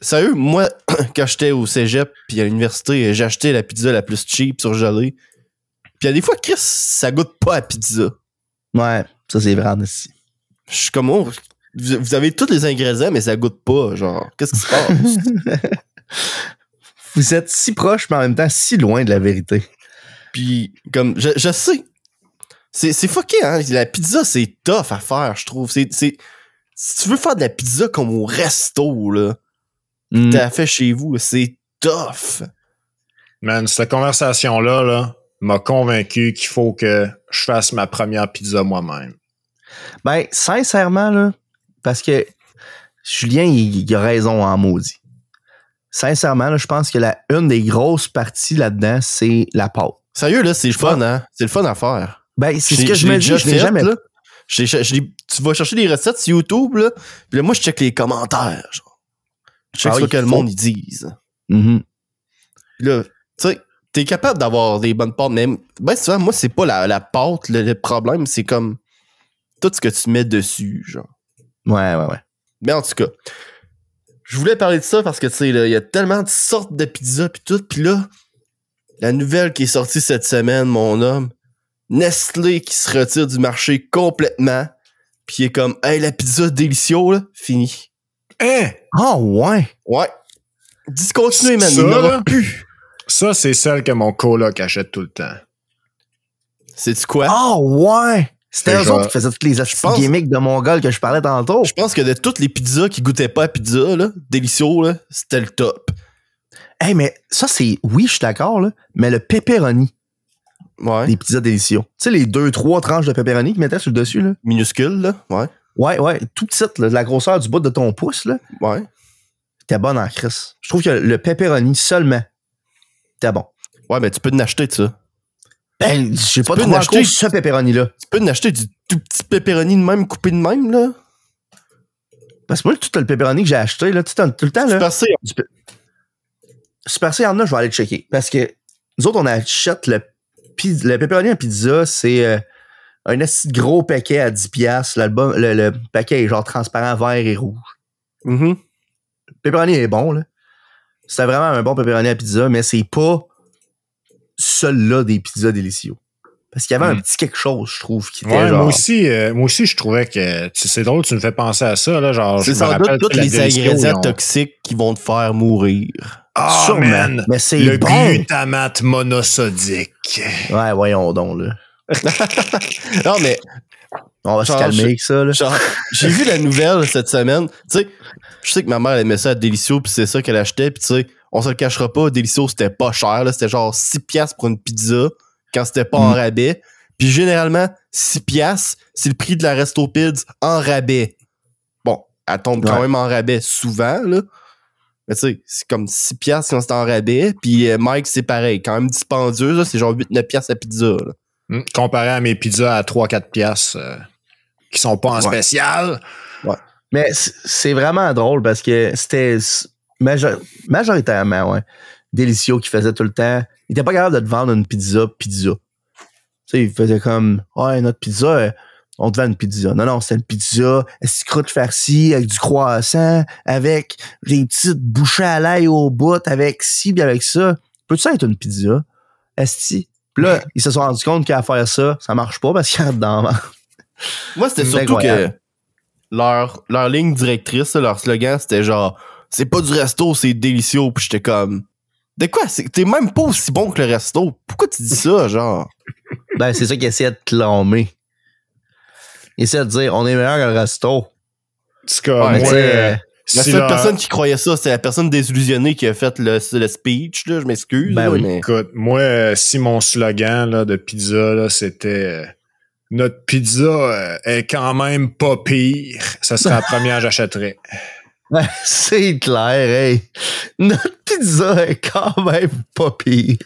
S2: sérieux, moi, quand j'étais au cégep puis à l'université, j'ai acheté la pizza la plus cheap surgelée. Puis il y a des fois, Chris, ça goûte pas à pizza.
S3: Ouais, ça c'est vrai aussi.
S2: Je suis comme, oh, vous avez tous les ingrédients, mais ça goûte pas, genre, qu'est-ce qui se passe?
S3: Vous êtes si proche, mais en même temps si loin de la vérité.
S2: Puis, comme, je sais. C'est fucké, hein? La pizza, c'est tough à faire, je trouve. Tu si tu veux faire de la pizza comme au resto, là, t'as fait chez vous, là, c'est tough.
S4: Man, cette conversation-là, là, m'a convaincu qu'il faut que je fasse ma première pizza moi-même.
S3: Ben, sincèrement, là, parce que Julien, il a raison en maudit. Sincèrement, là, je pense que une des grosses parties là-dedans, c'est la pâte.
S2: Sérieux, là, c'est le fun, hein? C'est le fun à faire.
S3: Ben, c'est ce que je me dis, je l'ai jamais...
S2: Là. Tu vas chercher des recettes sur YouTube, là, puis là, moi, je check les commentaires, genre. Je check ce que le monde, ils disent.
S3: Mm-hmm.
S2: Puis là, tu sais, t'es capable d'avoir des bonnes pâtes, mais ben, souvent, moi, c'est pas la pâte, le problème, c'est comme tout ce que tu mets dessus, genre.
S3: Ouais.
S2: Mais en tout cas, je voulais parler de ça parce que, tu sais, il y a tellement de sortes de pizzas pis tout, pis là, la nouvelle qui est sortie cette semaine, mon homme, Nestlé qui se retire du marché complètement, pis il est comme, hey, la pizza Délicieux, là, fini.
S4: Hein?
S3: Ah, ouais.
S2: Ouais. Discontinuez, man,
S4: Ça,
S2: il n'aura plus.
S4: Ça, c'est celle que mon coloc achète tout le temps.
S2: C'est-tu quoi?
S3: Ah, ouais. C'était eux
S4: genre-
S3: autres qui faisaient toutes les
S2: pense-
S3: gimmicks de Mongol que je parlais tantôt.
S2: Je pense que de toutes les pizzas qui goûtaient pas à pizza, là, Délicieux, là, c'était le top.
S3: Hey, mais ça, c'est... Oui, je suis d'accord, là, mais le pepperoni
S2: Ouais.
S3: des pizzas délicieux. Tu sais, les 2-3 tranches de pepperoni qu'ils mettaient sur le dessus, là.
S2: Minuscule, là. Ouais.
S3: Ouais, tout petite, là, de la grosseur du bout de ton pouce, là.
S2: Ouais.
S3: T'es bonne en crise. Je trouve que le pepperoni seulement, t'es bon.
S2: Ouais, mais tu peux en acheter de ça.
S3: Ben, j'ai pas
S2: peux
S3: trouvé
S2: en acheter-
S3: encore ce pepperoni-là.
S2: Tu peux en acheter du tout petit pepperoni de même, coupé de même, là.
S3: Parce que moi, tout le pepperoni que j'ai acheté, là, tout le temps, là. Super C, il y en a, je vais aller checker. Parce que nous autres, on achète le pepperoni en pizza, c'est un assez gros paquet à 10$. Le paquet est genre transparent, vert et rouge.
S2: Mhm.
S3: Le pepperoni est bon, là. C'est vraiment un bon pepperoni à pizza, mais c'est pas celui-là des pizzas délicieux. Parce qu'il y avait un petit quelque chose, je trouve, qui était
S4: Ouais,
S3: genre...
S4: moi aussi, je trouvais que c'est drôle, tu me fais penser à ça, là, genre,
S2: C'est
S4: je me
S2: sans
S4: rappelle
S2: doute tous
S4: la
S2: les
S4: Délicieux,
S2: ingrédients
S4: ils ont-
S2: toxiques qui vont te faire mourir.
S4: Ah,
S3: Sûrement.
S4: man!
S3: Mais c'est
S4: le
S3: bon.
S4: glutamate monosodique.
S3: Ouais, voyons donc, là.
S2: Non, mais
S3: On va se
S2: Genre,
S3: calmer avec ça, là.
S2: genre, j'ai vu la nouvelle cette semaine. Tu sais, je sais que ma mère elle aimait ça à Délicieux, puis c'est ça qu'elle achetait. Puis tu sais, on se le cachera pas, Délicieux, c'était pas cher. Là, c'était genre 6$ pour une pizza quand c'était pas en rabais. Puis généralement, 6$, c'est le prix de la Resto Pids en rabais. Bon, elle tombe quand même en rabais souvent, là. Mais tu sais, c'est comme 6$ quand c'est en rabais. Puis Mike, c'est pareil. Quand même dispendieux, là, c'est genre 8-9$ la pizza, là.
S4: Comparé à mes pizzas à 3-4$, qui sont pas en spécial.
S2: Ouais.
S3: Mais c'est vraiment drôle parce que c'était majoritairement, ouais, Délicieux qui faisait tout le temps. Il était pas capable de te vendre une pizza. Tu sais, il faisait comme, ouais, notre pizza, on te vend une pizza. Non, c'était une pizza, est-ce croûte farcie avec du croissant, avec des petites bouchées à l'ail au bout, avec ci, puis avec ça. Peut-tu être une pizza? Est-ce Puis là, ils se sont rendus compte qu'à faire ça, ça marche pas parce qu'il y a dedans.
S2: Moi, c'était
S3: C'est
S2: surtout
S3: incroyable.
S2: que leur ligne directrice, là, leur slogan, c'était genre, c'est pas du resto, c'est Délicieux. Puis j'étais comme, de quoi? T'es même pas aussi bon que le resto. Pourquoi tu dis ça, genre?
S3: Ben, c'est ça qu'ils essaient de clamer. Ils essaient de dire, on est meilleur que le resto.
S4: En tout cas,
S2: Ouais,
S4: moi,
S2: la
S4: si
S2: seule
S4: la-
S2: personne qui croyait ça, c'était la personne désillusionnée qui a fait le speech, là. Je m'excuse.
S3: Ben
S2: là,
S3: oui.
S2: mais...
S4: Écoute, moi, si mon slogan là, de pizza, là, c'était notre pizza est quand même pas pire, ça serait la première que j'achèterais.
S3: Ouais, c'est clair, hey. Notre pizza est quand même pas pire.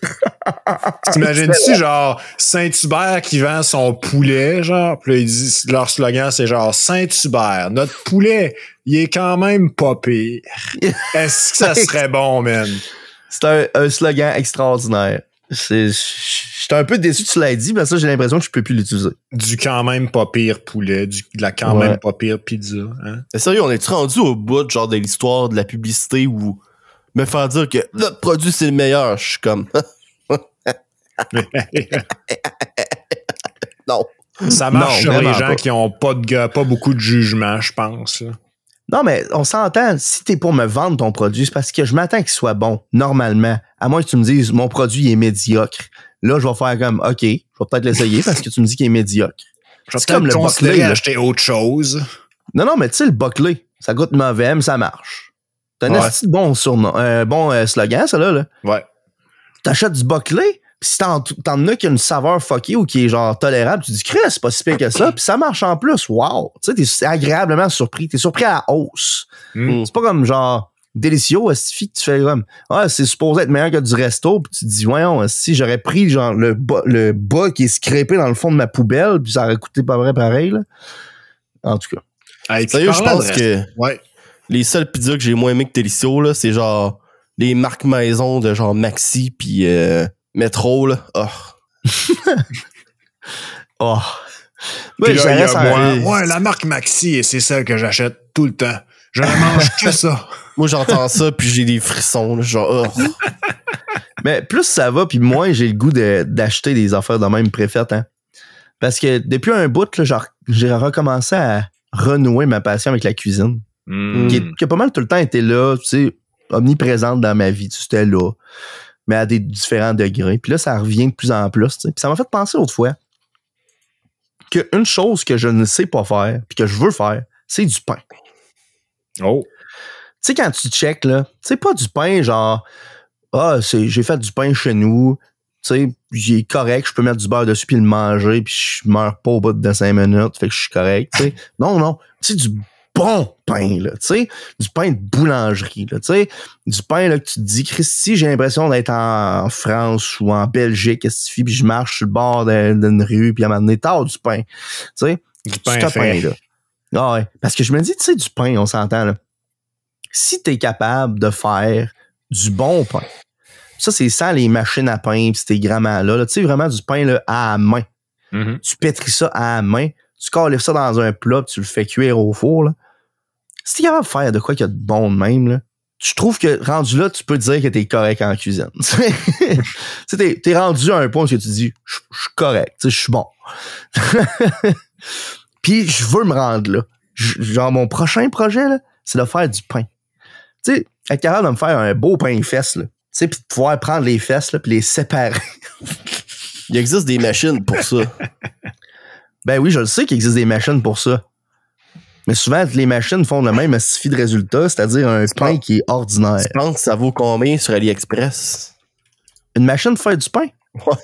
S4: T'imagines-tu, genre, Saint-Hubert qui vend son poulet, genre, puis là, ils disent, leur slogan, c'est genre, Saint-Hubert, notre poulet, il est quand même pas pire. Est-ce que ça serait bon, man?
S3: C'est un slogan extraordinaire. J'étais un peu déçu que tu l'aies dit, parce que j'ai l'impression que je peux plus l'utiliser.
S4: Du quand même pas pire poulet, de la quand
S3: Ouais.
S4: même pas pire pizza, hein?
S2: Mais sérieux, on est rendu au bout, genre, de l'histoire de la publicité où me faire dire que notre produit, c'est le meilleur. Je suis comme, non.
S4: Ça marche
S3: Non,
S4: sur les
S3: vraiment
S4: gens
S3: pas.
S4: qui ont pas beaucoup de jugement, je pense. Là.
S3: Non, mais on s'entend, si t'es pour me vendre ton produit, c'est parce que je m'attends qu'il soit bon, normalement. À moins que tu me dises, mon produit est médiocre. Là, je vais faire comme, OK, je vais peut-être l'essayer parce que tu me dis qu'il est médiocre.
S4: Je vais
S3: C'est comme
S4: peut-être
S3: le
S4: considérer
S3: Buckley, là.
S4: acheter autre chose.
S3: Non, mais tu sais, le Buckley, ça goûte mauvais, mais ça marche. T'as un esti de bon surnom, bon slogan, ça là.
S4: Ouais.
S3: T'achètes du Buckley, pis si t'en as qui a une saveur fuckée ou qui est genre tolérable, tu dis, Chris, c'est pas si pire que ça, pis ça marche en plus. Wow! Tu sais, t'es agréablement surpris. T'es surpris à la hausse. C'est pas comme genre, délicieux, esti, tu fais comme, c'est supposé être meilleur que du resto, pis tu te dis, voyons, si j'aurais pris genre le bas qui est scrapé dans le fond de ma poubelle, pis ça aurait coûté pas vrai pareil, là. En tout cas.
S4: Hey,
S2: sérieux, je pense que
S4: ouais.
S2: les seules pizzas que j'ai moins aimé que Delicio, là, c'est genre les marques maison de genre Maxi pis Metro, là.
S3: Oh.
S4: Puis là, il y a moi. Ouais, la marque Maxi, et c'est celle que j'achète tout le temps. Je ne mange que ça.
S2: Moi, j'entends ça, puis j'ai des frissons, là, genre.
S3: Mais plus ça va, puis moins j'ai le goût d'acheter des affaires de même préfaites, hein. Parce que depuis un bout, là, genre, j'ai recommencé à renouer ma passion avec la cuisine. Qui a pas mal tout le temps été là, tu sais, omniprésente dans ma vie. C'était là, mais à des différents degrés. Puis là, ça revient de plus en plus, tu sais. Puis ça m'a fait penser l'autre fois qu'une chose que je ne sais pas faire, puis que je veux faire, c'est du pain.
S4: Oh!
S3: Tu sais, quand tu checkes, là, c'est pas du pain genre, j'ai fait du pain chez nous, tu sais, il est correct, je peux mettre du beurre dessus puis le manger, puis je meurs pas au bout de 5 minutes, fait que je suis correct, tu sais. Non, tu sais, du bon pain, là, tu sais, du pain de boulangerie, là, tu sais, du pain, là, que tu te dis, Christy, j'ai l'impression d'être en France ou en Belgique, qu'est-ce que tu fais, puis je marche sur le bord d'une rue, puis à un moment donné, t'as du pain, tu sais,
S4: du pain
S3: là. Ah ouais, parce que je me dis, tu sais, du pain, on s'entend, là. Si t'es capable de faire du bon pain, ça, c'est sans les machines à pain pis ces grammaires-là. Tu sais, vraiment du pain là, à la main. Tu pétris ça à la main, tu cales ça dans un plat pis tu le fais cuire au four. Là. Si t'es capable de faire de quoi qu'il y a de bon de même, là, je trouve que rendu là, tu peux dire que t'es correct en cuisine. T'es rendu à un point où tu dis, je suis correct, je suis bon. Puis je veux me rendre là. Genre, mon prochain projet, là, c'est de faire du pain. Tu sais, être capable de me faire un beau pain fesses, là. Tu sais, puis de pouvoir prendre les fesses, là, puis les séparer.
S2: Il existe des machines pour ça.
S3: Ben oui, je le sais qu'il existe des machines pour ça. Mais souvent, les machines font le même suffi de résultat, c'est-à-dire un pain qui est ordinaire.
S2: Tu penses que ça vaut combien sur AliExpress?
S3: Une machine pour faire du pain?
S2: Ouais.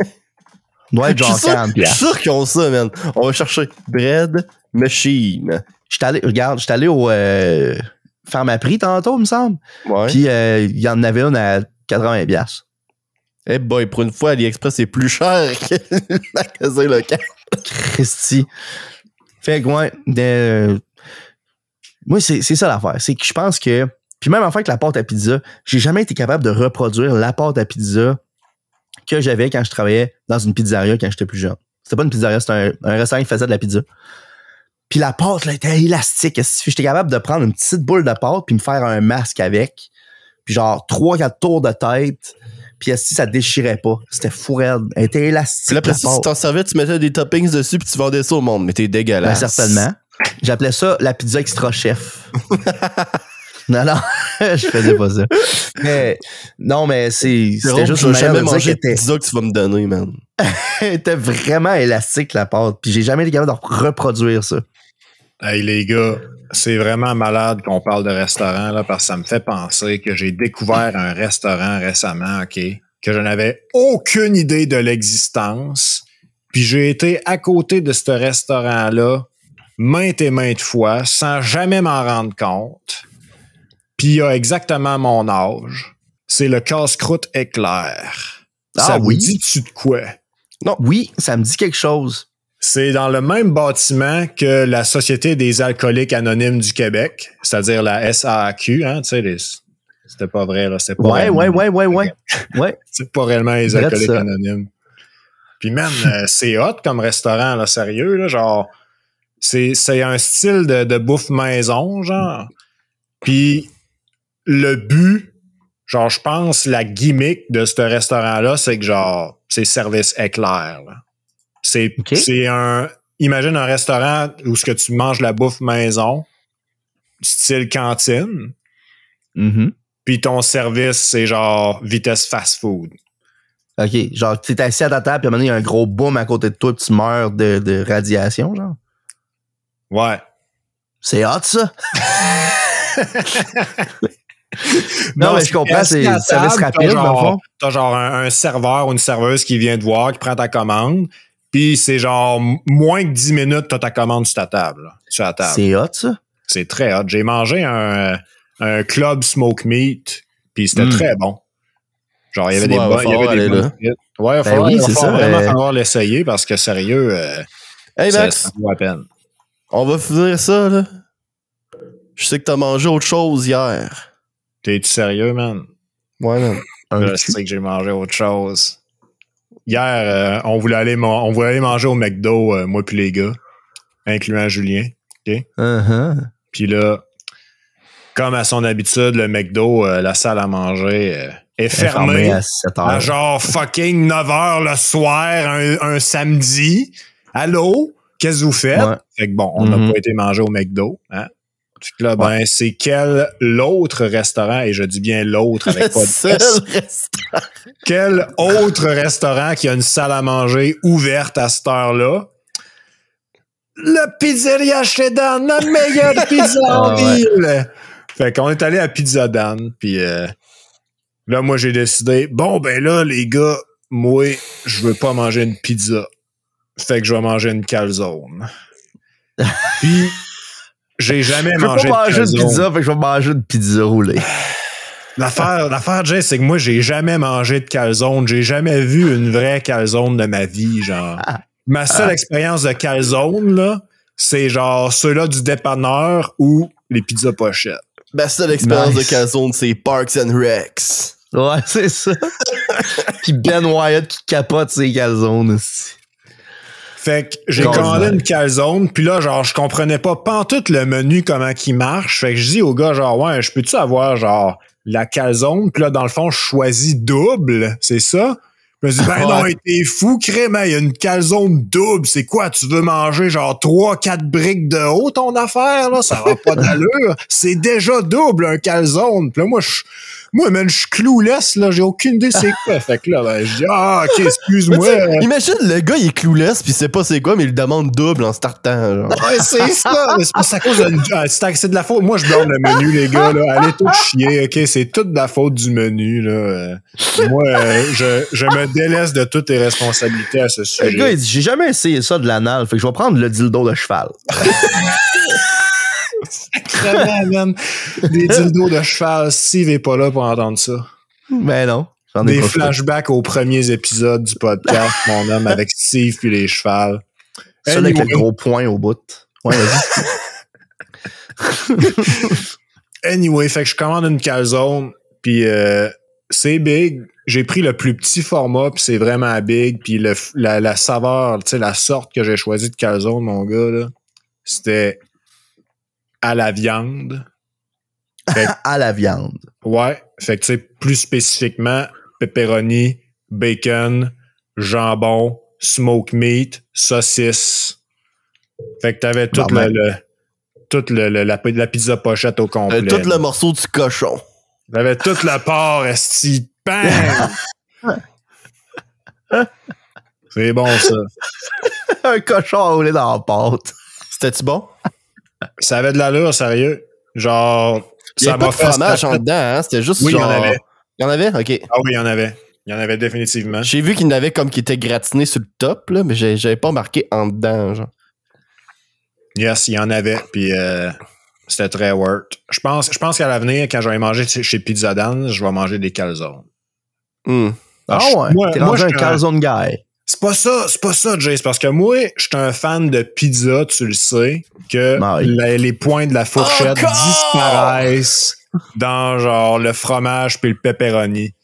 S3: Doit être genre 40$.
S2: Je suis sûr qu'ils ont ça, man. On va chercher bread machine.
S3: J'étais allé au Pharmaprix tantôt, il me semble.
S2: Ouais.
S3: Puis il y en avait une à 80$.
S2: Eh boy, pour une fois, AliExpress est plus cher que le magasin local.
S3: Christy. Fait que, ouais, moi, c'est ça l'affaire. C'est que je pense que... Puis même en fait avec la pâte à pizza, j'ai jamais été capable de reproduire la pâte à pizza que j'avais quand je travaillais dans une pizzeria quand j'étais plus jeune. C'était pas une pizzeria, c'était un restaurant qui faisait de la pizza. Puis la pâte, là, était élastique. J'étais capable de prendre une petite boule de pâte puis me faire un masque avec. Puis genre 3-4 tours de tête. Puis ça déchirait pas. C'était fou raide. Elle était élastique.
S2: Puis là, après, si tu t'en servais, tu mettais des toppings dessus puis tu vendais ça au monde. Mais t'es dégueulasse.
S3: Ben, certainement. J'appelais ça la pizza extra chef. Non, je faisais pas ça. Mais, non, mais c'était juste une manière de dire
S2: qu'elle était... pizza que tu vas me donner, man.
S3: Elle était vraiment élastique, la pâte. Puis j'ai jamais été capable de reproduire ça.
S4: Hey, les gars, c'est vraiment malade qu'on parle de restaurant, là, parce que ça me fait penser que j'ai découvert un restaurant récemment, OK, que je n'avais aucune idée de l'existence. Puis j'ai été à côté de ce restaurant-là maintes et maintes fois, sans jamais m'en rendre compte. Puis il a exactement mon âge. C'est le casse-croûte éclair. Ça vous dit-tu de quoi?
S3: Non. Oui, ça me dit quelque chose.
S4: C'est dans le même bâtiment que la Société des alcooliques anonymes du Québec, c'est-à-dire la SAAQ, hein, tu sais, c'était pas vrai, là, c'était pas
S3: Ouais.
S4: C'est pas réellement les alcooliques anonymes. Puis même, c'est hot comme restaurant, là, sérieux, là, genre, c'est un style de bouffe maison, genre. Puis le but, genre, je pense, la gimmick de ce restaurant-là, c'est que, genre, c'est service éclair, là. C'est imagine un restaurant où ce que tu manges la bouffe maison, style cantine. Puis ton service, c'est genre vitesse fast-food.
S3: OK. Genre, tu es assis à ta table, puis à un moment donné, il y a un gros boom à côté de toi, puis tu meurs de radiation, genre?
S4: Ouais.
S3: C'est hot, ça. Non, mais je comprends, c'est service rapide, dans le fond.
S4: T'as genre un serveur ou une serveuse qui vient te voir, qui prend ta commande, puis c'est genre moins que 10 minutes, t'as ta commande sur la table.
S3: C'est hot, ça.
S4: C'est très hot. J'ai mangé un club smoke meat, puis c'était très bon. Genre, il y avait des bonnes frites. Ouais, il va vraiment falloir l'essayer parce que sérieux,
S2: hey Max,
S4: ça vaut la peine.
S2: On va finir ça, là. Je sais que t'as mangé autre chose hier.
S4: T'es-tu sérieux, man?
S2: Ouais, man.
S4: Je sais que j'ai mangé autre chose. Hier, on voulait aller manger au McDo, moi puis les gars, incluant Julien. OK? Puis là, comme à son habitude, le McDo, la salle à manger est fermée
S3: à 7 heures.
S4: À genre fucking 9 h le soir, un samedi. Allô? Qu'est-ce que vous faites? Ouais. Fait que bon, on n'a pas été manger au McDo. Hein? Fait que là, ben, c'est quel l'autre restaurant, et je dis bien l'autre avec pas de S. Quel autre restaurant qui a une salle à manger ouverte à cette heure-là? Le Pizzeria Chez Dan, la meilleure pizza en ville! Fait qu'on est allé à Pizza Dan, puis là, moi, j'ai décidé, bon, ben là, les gars, moi, je veux pas manger une pizza. Fait que je vais manger une calzone. Puis, j'ai jamais mangé de calzone. Je vais pas manger une
S3: pizza, fait que je vais manger une pizza roulée.
S4: L'affaire, Jay, c'est que moi, j'ai jamais mangé de calzone. J'ai jamais vu une vraie calzone de ma vie, genre. Ma seule expérience de calzone, là, c'est genre ceux-là du dépanneur ou les pizzas pochettes.
S2: Ma seule expérience de calzone, c'est Parks and Recs.
S3: Ouais, c'est ça. Puis Ben Wyatt qui capote ses calzones aussi.
S4: Fait que j'ai commandé une calzone, puis là, genre, je comprenais pas pantoute le menu, comment qu'il marche. Fait que je dis au gars, genre, ouais, je peux-tu avoir, genre, la calzone? Puis là, dans le fond, je choisis double, c'est ça? Je me dis, ben non, t'es fou, crème, il y a une calzone double. C'est quoi, tu veux manger, genre, 3-4 briques de haut, ton affaire, là? Ça va pas d'allure. C'est déjà double, un calzone. Puis là, moi, je suis clueless, là, j'ai aucune idée c'est quoi. Fait que là, ben, je dis, ok, excuse-moi.
S2: Imagine, le gars, il est clueless, pis il sait pas c'est quoi, mais il le demande double en startant, genre.
S4: Ouais, c'est ça. C'est à cause c'est de la faute. Moi, je blâme le menu, les gars, là. Allez tout chier, ok? C'est toute de la faute du menu, là. Moi, je me délaisse de toutes les responsabilités à ce sujet.
S3: Le gars, il dit, j'ai jamais essayé ça de l'anal, fait que je vais prendre le dildo de cheval.
S4: Sacrément, man. Des dildos de cheval, Steve est pas là pour entendre ça.
S3: Ben non.
S4: Des flashbacks aux premiers épisodes du podcast, mon homme, avec Steve puis les chevals.
S3: Celui avec le gros point au bout. Ouais, vas-y.
S4: Anyway, fait que je commande une calzone, puis c'est big. J'ai pris le plus petit format, puis c'est vraiment big. Puis la saveur, tu sais, la sorte que j'ai choisie de calzone, mon gars, là, c'était à la viande.
S3: À la viande.
S4: Ouais. Fait que, tu sais, plus spécifiquement, pepperoni, bacon, jambon, smoke meat, saucisse. Fait que t'avais tout la pizza pochette au complet.
S2: Tout le morceau du cochon.
S4: T'avais toute la part, esti. Bang! C'est bon, ça.
S3: Un cochon roulé dans la pâte.
S2: C'était-tu bon?
S4: Ça avait de l'allure, sérieux. Genre,
S2: ça m'a fait fromage en dedans, hein? C'était juste
S4: oui,
S2: genre...
S4: il y en avait.
S2: Il y en avait? OK.
S4: Ah oui, il y en avait. Il y en avait définitivement.
S2: J'ai vu qu'il y en avait comme qui était gratiné sur le top, là, mais j'avais pas marqué en dedans, genre.
S4: Yes, il y en avait, puis c'était très worth. Je pense qu'à l'avenir, quand je vais manger chez Pizza Dan, je vais manger des calzones.
S3: Ah ouais? T'es rendu un calzone guy.
S4: C'est pas ça, Jay. C'est parce que moi, je suis un fan de pizza, tu le sais, que les points de la fourchette disparaissent dans genre le fromage puis le pepperoni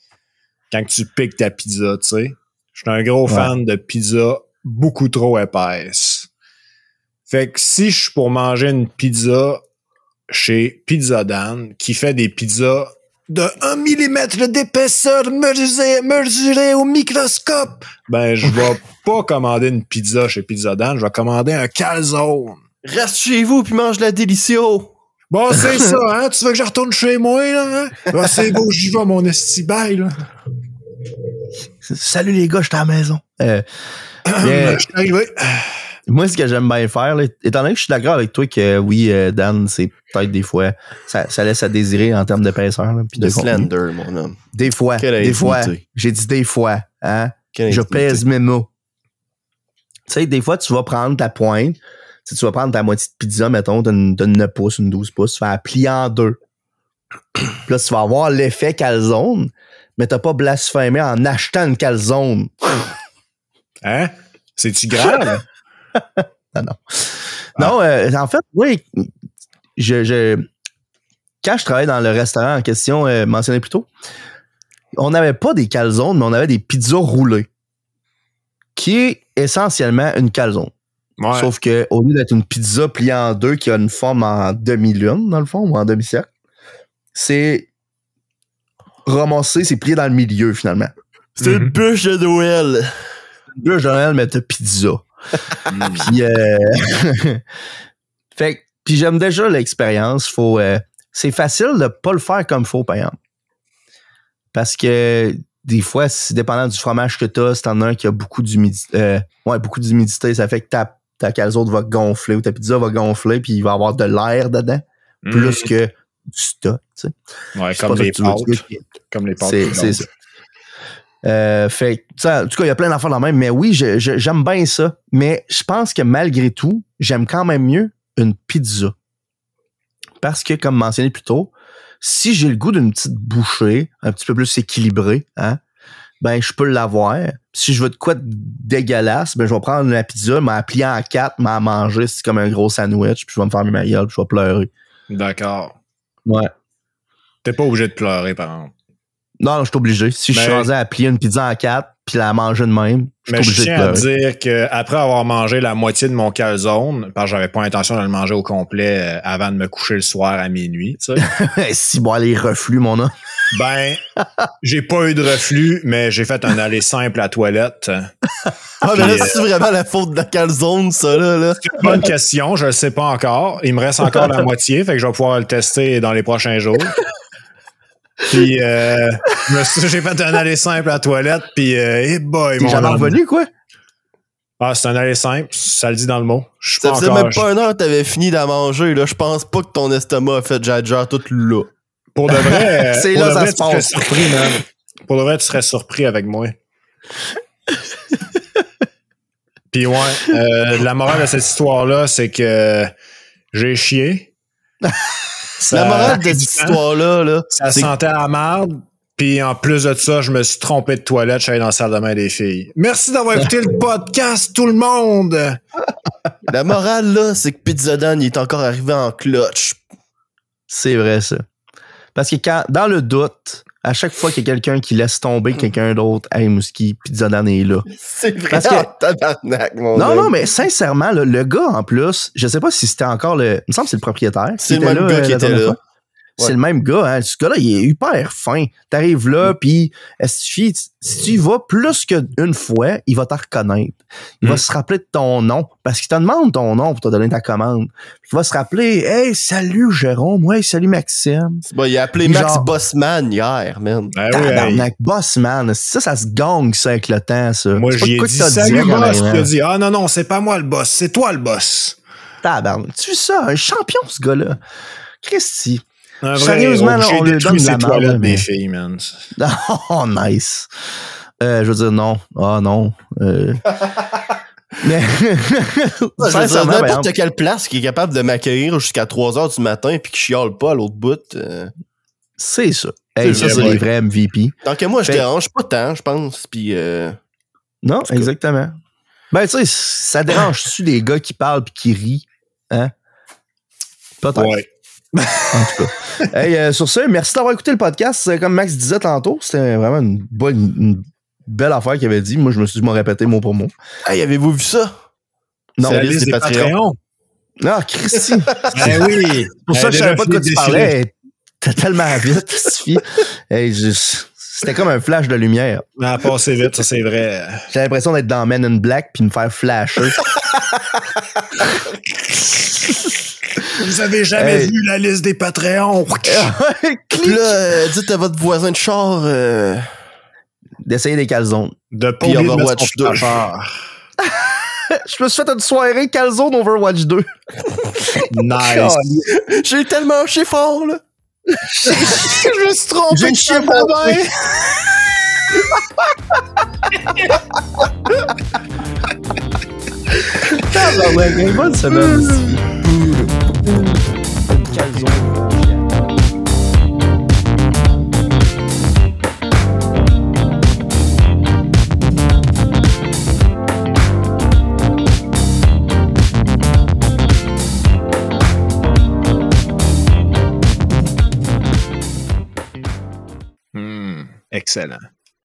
S4: quand tu piques ta pizza, tu sais. Je suis un gros fan de pizza beaucoup trop épaisse. Fait que si je suis pour manger une pizza chez Pizza Dan, qui fait des pizzas de 1 mm d'épaisseur mesurée au microscope, ben, je vais pas commander une pizza chez Pizza Dan, je vais commander un calzone.
S2: Reste chez vous puis mange la Delicio.
S4: Bon, c'est ça, hein? Tu veux que je retourne chez moi, là? Hein? Ben, c'est beau, j'y vais, mon esti-bail, là.
S3: Salut les gars, je suis à la maison.
S4: Je suis arrivé.
S3: Moi, ce que j'aime bien faire, là, étant donné que je suis d'accord avec toi que oui, Dan, c'est peut-être des fois, ça laisse à désirer en termes d'épaisseur. Puis
S2: de
S3: de
S2: slender, mon homme.
S3: Des fois, j'ai dit des fois, hein. Je pèse mes mots. Tu sais, des fois, tu vas prendre ta pointe, tu vas prendre ta moitié de pizza, mettons, d'une 9 pouces, une 12 pouces, tu vas la plier en deux. Puis là, tu vas avoir l'effet calzone, mais t'as pas blasphémé en achetant une calzone.
S4: Hein? C'est-tu grave?
S3: Non, en fait, oui, quand je travaillais dans le restaurant en question mentionné plus tôt, on n'avait pas des calzones, mais on avait des pizzas roulées, qui est essentiellement une calzone.
S4: Ouais.
S3: Sauf que au lieu d'être une pizza pliée en deux qui a une forme en demi-lune, dans le fond, ou en demi-cercle, c'est ramassé, c'est plié dans le milieu, finalement.
S2: C'est une bûche de Noël.
S3: Une bûche de Noël, mais de pizza. Puis, puis j'aime déjà l'expérience. C'est facile de pas le faire comme il faut, par exemple. Parce que des fois, dépendant du fromage que t'as, si t'en as un qui a beaucoup d'humidité, ça fait que ta calzone va gonfler ou ta pizza va gonfler puis il va y avoir de l'air dedans. Plus que du stock, tu sais.
S4: Ouais, comme les pâtes. Comme les pâtes.
S3: C'est ça. Fait ça, en tout cas, il y a plein d'affaires dans le même, mais oui, j'aime bien ça. Mais je pense que malgré tout, j'aime quand même mieux une pizza. Parce que, comme mentionné plus tôt, si j'ai le goût d'une petite bouchée, un petit peu plus équilibrée, hein, ben, je peux l'avoir. Si je veux de quoi de dégueulasse, ben, je vais prendre la pizza, m'en plier en 4, m'en manger, c'est comme un gros sandwich, puis je vais me faire ma gueule, puis je vais pleurer.
S4: D'accord.
S3: Ouais.
S4: T'es pas obligé de pleurer, par exemple.
S3: Non, je suis obligé. Si je suis rendu à plier une pizza en 4 puis la manger de même, je suis obligé de pleurer.
S4: Mais je tiens à dire qu'après avoir mangé la moitié de mon calzone, parce que j'avais pas intention de le manger au complet avant de me coucher le soir à minuit, tu sais.
S3: Si, bon, les reflux, mon homme.
S4: Ben, j'ai pas eu de reflux, mais j'ai fait un aller simple à la toilette.
S2: Mais là, c'est vraiment la faute de la calzone, ça, là?
S4: C'est une bonne question, je le sais pas encore. Il me reste encore la moitié, fait que je vais pouvoir le tester dans les prochains jours. Puis, j'ai fait un aller simple à la toilette, puis, hey boy,
S3: t'es jamais revenu, quoi?
S4: Ah, c'est un aller simple, ça le dit dans le mot.
S2: Ça faisait même pas une heure que t'avais fini de manger, là. Je pense pas que ton estomac a fait jadger tout là.
S4: Pour de vrai,
S3: c'est là, ça se passe.
S4: Surpris, man. Pour de vrai, tu serais surpris avec moi. Puis ouais, la morale de cette histoire-là, c'est que j'ai chié.
S2: La morale de cette histoire-là, là,
S4: ça sentait à la merde. Puis en plus de ça, je me suis trompé de toilette. Je suis allé dans la salle de bain des filles. Merci d'avoir écouté le podcast, tout le monde!
S2: La morale, là, c'est que Pizza Dan, il est encore arrivé en clutch.
S3: C'est vrai, ça. Parce que dans le doute, à chaque fois qu'il y a quelqu'un qui laisse tomber quelqu'un d'autre, hey, Mouski, Pizza Dan est là.
S2: C'est vrai, tabarnak, mon gars.
S3: Non, mais sincèrement, le gars, en plus, je sais pas si c'était encore il me semble que c'est le propriétaire.
S2: C'est le même gars qui était là.
S3: C'est le même gars, hein. Ce gars-là, il est hyper fin. T'arrives là, puis si tu y vas plus qu'une fois, il va te reconnaître. Il va se rappeler de ton nom, parce qu'il te demande ton nom pour te donner ta commande. Il va se rappeler, hey, salut Jérôme, ouais, salut Maxime.
S2: Bon, il a appelé Max Bossman hier, man.
S3: Tabarnak, Bossman, ça se gagne, ça, avec le temps, ça.
S4: Moi, j'y ai dit, salut boss, tu as dit, ah non, c'est pas moi le boss, c'est toi le boss.
S3: Tabarnak, tu sais ça, un champion, ce gars-là. Christy.
S4: Sérieusement, là, on lui donne de la toilette des filles, man.
S3: Oh, nice. Je veux dire, non. Ah, non. Mais,
S2: n'importe quelle place qui est capable de m'accueillir jusqu'à 3h du matin puis qui chiale pas à l'autre bout.
S3: C'est ça. Hey, ça, c'est les vrais MVP.
S2: Tant que moi, je dérange pas tant, je pense. Puis,
S3: non, exactement. Ben, tu sais, ça dérange-tu les gars qui parlent puis qui rient? Hein? Peut-être. Ouais. En tout cas. Hey, sur ce, merci d'avoir écouté le podcast. Comme Max disait tantôt, c'était vraiment une belle affaire qu'il avait dit. Moi, je me suis dit, répété mot pour mot.
S2: Hey, avez-vous vu ça?
S3: Non,
S4: c'est la liste des Patreons.
S3: Non, Christy.
S4: Ben oui.
S3: Pour ça, je savais pas de quoi tu parlais. T'as tellement vite, Sophie. Hey, c'était comme un flash de lumière.
S4: Elle a passé vite, ça c'est vrai.
S3: J'ai l'impression d'être dans Men in Black puis me faire flasher.
S4: Vous avez jamais vu la liste des Patreons?
S2: Là, dites à votre voisin de char
S3: d'essayer des calzones.
S4: De pas oublier de mettre son
S3: Je me suis fait une soirée Calzone Overwatch 2.
S4: Nice.
S2: J'ai tellement chié fort, là.
S4: Je me suis trompé.
S3: J'ai chié
S4: ma main.
S3: Ouais, bonne semaine. Calzone.
S4: Excellent.